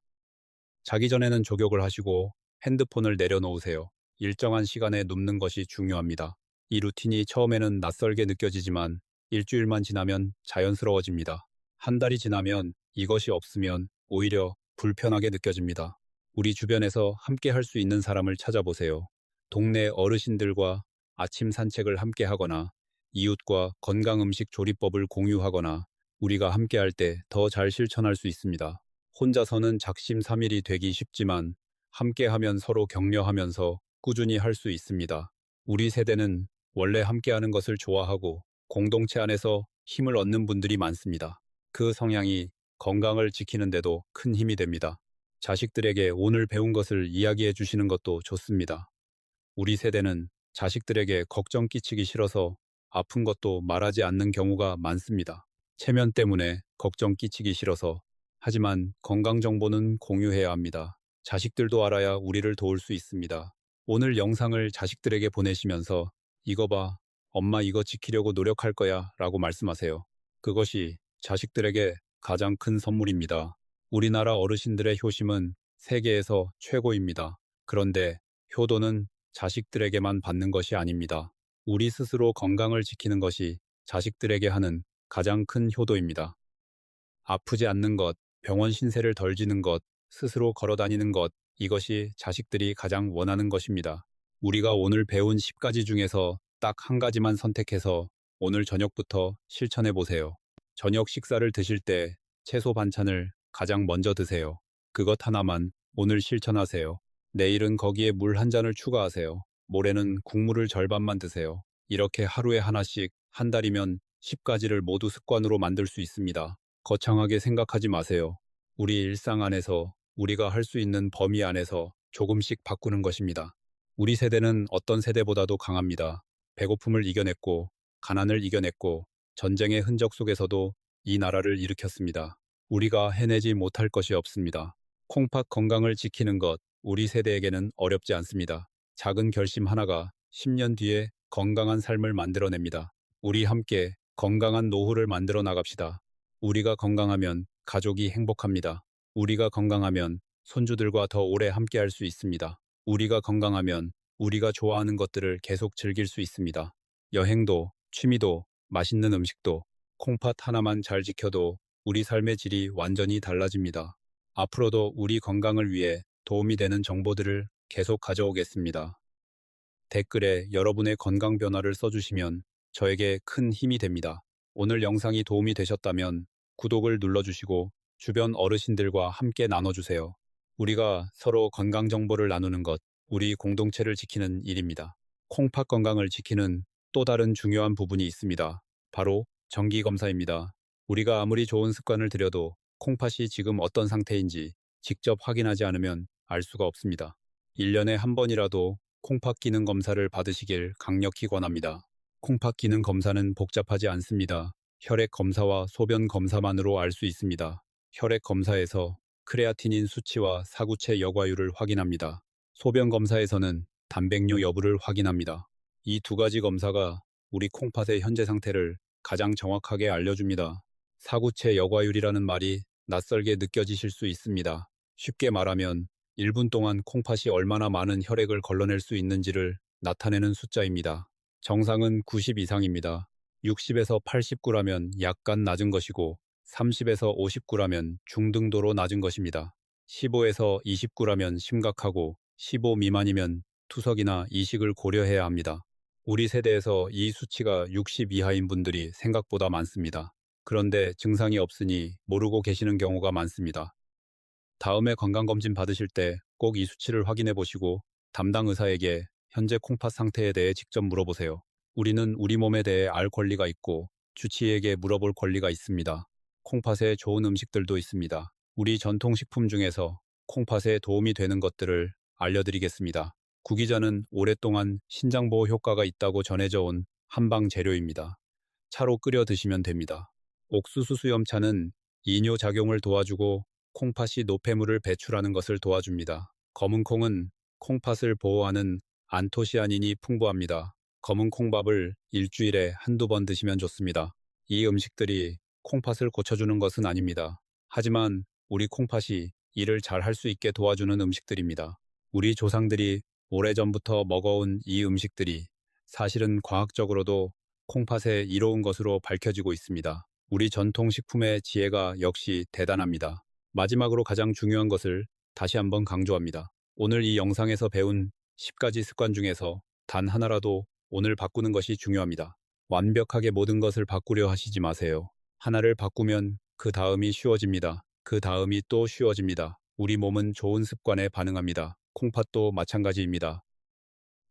자기 전에는 족욕을 하시고 핸드폰을 내려놓으세요. 일정한 시간에 눕는 것이 중요합니다. 이 루틴이 처음에는 낯설게 느껴지지만 일주일만 지나면 자연스러워집니다. 한 달이 지나면 이것이 없으면 오히려 불편하게 느껴집니다. 우리 주변에서 함께 할 수 있는 사람을 찾아보세요. 동네 어르신들과 아침 산책을 함께 하거나 이웃과 건강 음식 조리법을 공유하거나 우리가 함께 할 때 더 잘 실천할 수 있습니다. 혼자서는 작심삼일이 되기 쉽지만 함께하면 서로 격려하면서 꾸준히 할 수 있습니다. 우리 세대는 원래 함께하는 것을 좋아하고 공동체 안에서 힘을 얻는 분들이 많습니다. 그 성향이 건강을 지키는데도 큰 힘이 됩니다. 자식들에게 오늘 배운 것을 이야기해 주시는 것도 좋습니다. 우리 세대는 자식들에게 걱정 끼치기 싫어서 아픈 것도 말하지 않는 경우가 많습니다. 체면 때문에 걱정 끼치기 싫어서. 하지만 건강 정보는 공유해야 합니다. 자식들도 알아야 우리를 도울 수 있습니다. 오늘 영상을 자식들에게 보내시면서 이거 봐, 엄마 이거 지키려고 노력할 거야 라고 말씀하세요. 그것이 자식들에게 가장 큰 선물입니다. 우리나라 어르신들의 효심은 세계에서 최고입니다. 그런데 효도는 자식들에게만 받는 것이 아닙니다. 우리 스스로 건강을 지키는 것이 자식들에게 하는 가장 큰 효도입니다. 아프지 않는 것, 병원 신세를 덜 지는 것, 스스로 걸어 다니는 것, 이것이 자식들이 가장 원하는 것입니다. 우리가 오늘 배운 10가지 중에서 딱 한 가지만 선택해서 오늘 저녁부터 실천해 보세요. 저녁 식사를 드실 때 채소 반찬을 가장 먼저 드세요. 그것 하나만 오늘 실천하세요. 내일은 거기에 물 한 잔을 추가하세요. 모레는 국물을 절반만 드세요. 이렇게 하루에 하나씩 한 달이면 10가지를 모두 습관으로 만들 수 있습니다. 거창하게 생각하지 마세요. 우리 일상 안에서 우리가 할 수 있는 범위 안에서 조금씩 바꾸는 것입니다. 우리 세대는 어떤 세대보다도 강합니다. 배고픔을 이겨냈고, 가난을 이겨냈고, 전쟁의 흔적 속에서도 이 나라를 일으켰습니다. 우리가 해내지 못할 것이 없습니다. 콩팥 건강을 지키는 것, 우리 세대에게는 어렵지 않습니다. 작은 결심 하나가 10년 뒤에 건강한 삶을 만들어냅니다. 우리 함께 건강한 노후를 만들어 나갑시다. 우리가 건강하면 가족이 행복합니다. 우리가 건강하면 손주들과 더 오래 함께할 수 있습니다. 우리가 건강하면 우리가 좋아하는 것들을 계속 즐길 수 있습니다. 여행도, 취미도, 맛있는 음식도, 콩팥 하나만 잘 지켜도 우리 삶의 질이 완전히 달라집니다. 앞으로도 우리 건강을 위해 도움이 되는 정보들을 계속 가져오겠습니다. 댓글에 여러분의 건강 변화를 써주시면 저에게 큰 힘이 됩니다. 오늘 영상이 도움이 되셨다면 구독을 눌러주시고 주변 어르신들과 함께 나눠주세요. 우리가 서로 건강 정보를 나누는 것, 우리 공동체를 지키는 일입니다. 콩팥 건강을 지키는 또 다른 중요한 부분이 있습니다. 바로 정기검사입니다. 우리가 아무리 좋은 습관을 들여도 콩팥이 지금 어떤 상태인지 직접 확인하지 않으면 알 수가 없습니다. 1년에 한 번이라도 콩팥 기능 검사를 받으시길 강력히 권합니다. 콩팥 기능 검사는 복잡하지 않습니다. 혈액 검사와 소변 검사만으로 알 수 있습니다. 혈액 검사에서 크레아티닌 수치와 사구체 여과율을 확인합니다. 소변 검사에서는 단백뇨 여부를 확인합니다. 이 두 가지 검사가 우리 콩팥의 현재 상태를 가장 정확하게 알려줍니다. 사구체 여과율이라는 말이 낯설게 느껴지실 수 있습니다. 쉽게 말하면 1분 동안 콩팥이 얼마나 많은 혈액을 걸러낼 수 있는지를 나타내는 숫자입니다. 정상은 90 이상입니다. 60에서 89라면 약간 낮은 것이고 30에서 59라면 중등도로 낮은 것입니다. 15에서 29라면 심각하고 15 미만이면 투석이나 이식을 고려해야 합니다. 우리 세대에서 이 수치가 60 이하인 분들이 생각보다 많습니다. 그런데 증상이 없으니 모르고 계시는 경우가 많습니다. 다음에 건강검진 받으실 때 꼭 이 수치를 확인해 보시고 담당 의사에게 현재 콩팥 상태에 대해 직접 물어보세요. 우리는 우리 몸에 대해 알 권리가 있고 주치의에게 물어볼 권리가 있습니다. 콩팥에 좋은 음식들도 있습니다. 우리 전통식품 중에서 콩팥에 도움이 되는 것들을 알려드리겠습니다. 구기자는 오랫동안 신장보호 효과가 있다고 전해져 온 한방 재료입니다. 차로 끓여 드시면 됩니다. 옥수수 수염차는 이뇨 작용을 도와주고 콩팥이 노폐물을 배출하는 것을 도와줍니다. 검은 콩은 콩팥을 보호하는 안토시아닌이 풍부합니다. 검은 콩밥을 일주일에 한두 번 드시면 좋습니다. 이 음식들이 콩팥을 고쳐주는 것은 아닙니다. 하지만 우리 콩팥이 일을 잘 할 수 있게 도와주는 음식들입니다. 우리 조상들이 오래전부터 먹어온 이 음식들이 사실은 과학적으로도 콩팥에 이로운 것으로 밝혀지고 있습니다. 우리 전통식품의 지혜가 역시 대단합니다. 마지막으로 가장 중요한 것을 다시 한번 강조합니다. 오늘 이 영상에서 배운 10가지 습관 중에서 단 하나라도 오늘 바꾸는 것이 중요합니다. 완벽하게 모든 것을 바꾸려 하시지 마세요. 하나를 바꾸면 그 다음이 쉬워집니다. 그 다음이 또 쉬워집니다. 우리 몸은 좋은 습관에 반응합니다. 콩팥도 마찬가지입니다.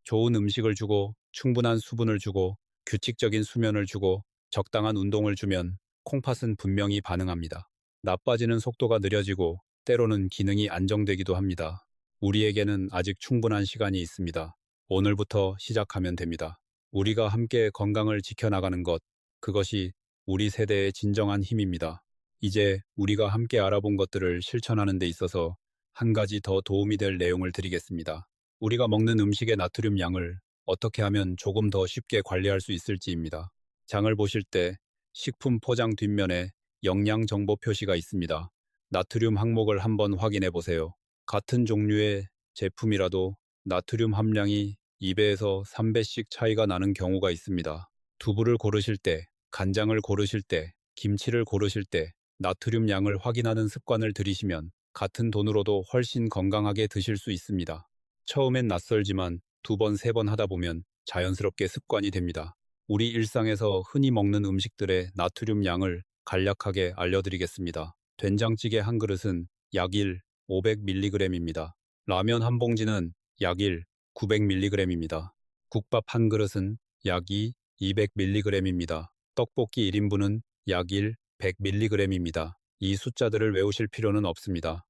좋은 음식을 주고 충분한 수분을 주고 규칙적인 수면을 주고 적당한 운동을 주면 콩팥은 분명히 반응합니다. 나빠지는 속도가 느려지고 때로는 기능이 안정되기도 합니다. 우리에게는 아직 충분한 시간이 있습니다. 오늘부터 시작하면 됩니다. 우리가 함께 건강을 지켜나가는 것, 그것이 우리 세대의 진정한 힘입니다. 이제 우리가 함께 알아본 것들을 실천하는 데 있어서 한 가지 더 도움이 될 내용을 드리겠습니다. 우리가 먹는 음식의 나트륨 양을 어떻게 하면 조금 더 쉽게 관리할 수 있을지입니다. 장을 보실 때 식품 포장 뒷면에 영양 정보 표시가 있습니다. 나트륨 항목을 한번 확인해 보세요. 같은 종류의 제품이라도 나트륨 함량이 2배에서 3배씩 차이가 나는 경우가 있습니다. 두부를 고르실 때, 간장을 고르실 때, 김치를 고르실 때 나트륨 양을 확인하는 습관을 들이시면 같은 돈으로도 훨씬 건강하게 드실 수 있습니다. 처음엔 낯설지만 2번, 3번 하다 보면 자연스럽게 습관이 됩니다. 우리 일상에서 흔히 먹는 음식들의 나트륨 양을 간략하게 알려드리겠습니다. 된장찌개 한 그릇은 약 1, 500mg입니다. 라면 한 봉지는 약 1, 900mg입니다. 국밥 한 그릇은 약 2, 200mg입니다. 떡볶이 1인분은 약 1, 100mg입니다. 이 숫자들을 외우실 필요는 없습니다.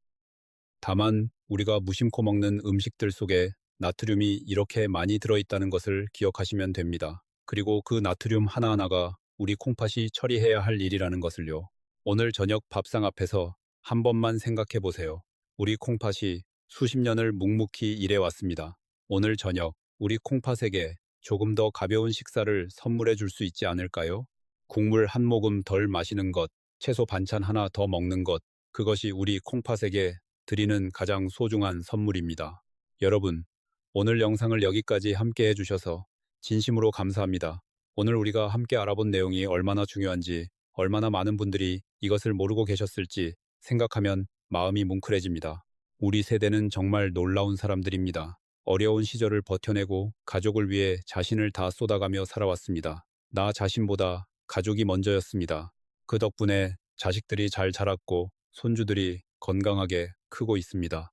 다만 우리가 무심코 먹는 음식들 속에 나트륨이 이렇게 많이 들어있다는 것을 기억하시면 됩니다. 그리고 그 나트륨 하나하나가 우리 콩팥이 처리해야 할 일이라는 것을요. 오늘 저녁 밥상 앞에서 한 번만 생각해 보세요. 우리 콩팥이 수십 년을 묵묵히 일해왔습니다. 오늘 저녁 우리 콩팥에게 조금 더 가벼운 식사를 선물해 줄 수 있지 않을까요? 국물 한 모금 덜 마시는 것, 채소 반찬 하나 더 먹는 것, 그것이 우리 콩팥에게 드리는 가장 소중한 선물입니다. 여러분, 오늘 영상을 여기까지 함께 해주셔서 진심으로 감사합니다. 오늘 우리가 함께 알아본 내용이 얼마나 중요한지, 얼마나 많은 분들이 이것을 모르고 계셨을지 생각하면 마음이 뭉클해집니다. 우리 세대는 정말 놀라운 사람들입니다. 어려운 시절을 버텨내고 가족을 위해 자신을 다 쏟아가며 살아왔습니다. 나 자신보다 가족이 먼저였습니다. 그 덕분에 자식들이 잘 자랐고 손주들이 건강하게 크고 있습니다.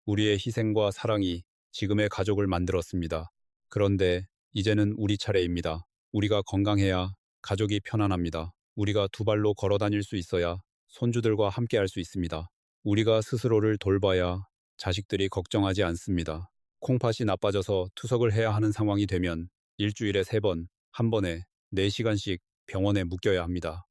우리의 희생과 사랑이 지금의 가족을 만들었습니다. 그런데 이제는 우리 차례입니다. 우리가 건강해야 가족이 편안합니다. 우리가 두 발로 걸어 다닐 수 있어야 손주들과 함께 할 수 있습니다. 우리가 스스로를 돌봐야 자식들이 걱정하지 않습니다. 콩팥이 나빠져서 투석을 해야 하는 상황이 되면 일주일에 3번, 한 번에 4시간씩 병원에 묵혀야 합니다.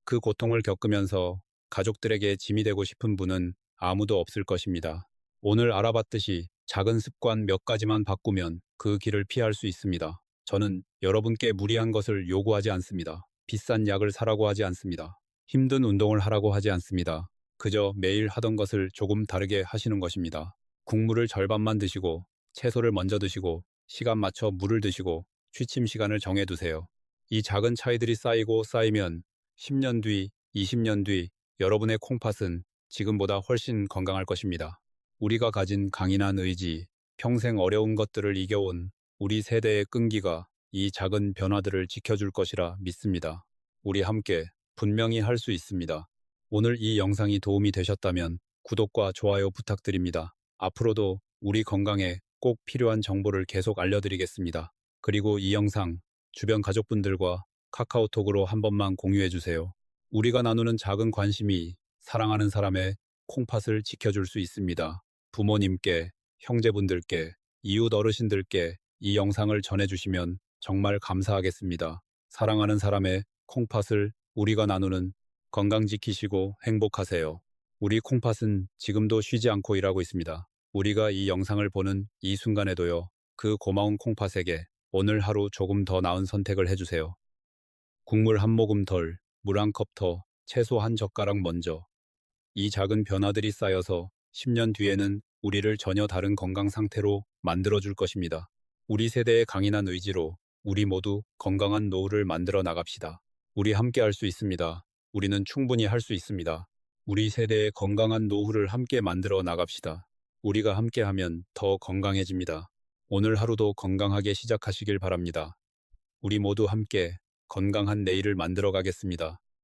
그 고통을 겪으면서 가족들에게 짐이 되고 싶은 분은 아무도 없을 것입니다. 오늘 알아봤듯이 작은 습관 몇 가지만 바꾸면 그 길을 피할 수 있습니다. 저는 여러분께 무리한 것을 요구하지 않습니다. 비싼 약을 사라고 하지 않습니다. 힘든 운동을 하라고 하지 않습니다. 그저 매일 하던 것을 조금 다르게 하시는 것입니다. 국물을 절반만 드시고 채소를 먼저 드시고 시간 맞춰 물을 드시고 취침 시간을 정해두세요. 이 작은 차이들이 쌓이고 쌓이면 10년 뒤, 20년 뒤 여러분의 콩팥은 지금보다 훨씬 건강할 것입니다. 우리가 가진 강인한 의지, 평생 어려운 것들을 이겨온 우리 세대의 끈기가 이 작은 변화들을 지켜줄 것이라 믿습니다. 우리 함께 분명히 할 수 있습니다. 오늘 이 영상이 도움이 되셨다면 구독과 좋아요 부탁드립니다. 앞으로도 우리 건강에 꼭 필요한 정보를 계속 알려드리겠습니다. 그리고 이 영상 주변 가족분들과 카카오톡으로 한 번만 공유해 주세요. 우리가 나누는 작은 관심이 사랑하는 사람의 콩팥을 지켜줄 수 있습니다. 부모님께, 형제분들께, 이웃 어르신들께 이 영상을 전해주시면 정말 감사하겠습니다. 사랑하는 사람의 콩팥을 우리가 나누는 건강 지키시고 행복하세요. 우리 콩팥은 지금도 쉬지 않고 일하고 있습니다. 우리가 이 영상을 보는 이 순간에도요. 그 고마운 콩팥에게 오늘 하루 조금 더 나은 선택을 해주세요. 국물 한 모금 덜, 물 한 컵 더, 채소 한 젓가락 먼저. 이 작은 변화들이 쌓여서 10년 뒤에는 우리를 전혀 다른 건강 상태로 만들어줄 것입니다. 우리 세대의 강인한 의지로 우리 모두 건강한 노후를 만들어 나갑시다. 우리 함께 할 수 있습니다. 우리는 충분히 할 수 있습니다. 우리 세대의 건강한 노후를 함께 만들어 나갑시다. 우리가 함께하면 더 건강해집니다. 오늘 하루도 건강하게 시작하시길 바랍니다. 우리 모두 함께 건강한 내일을 만들어 가겠습니다.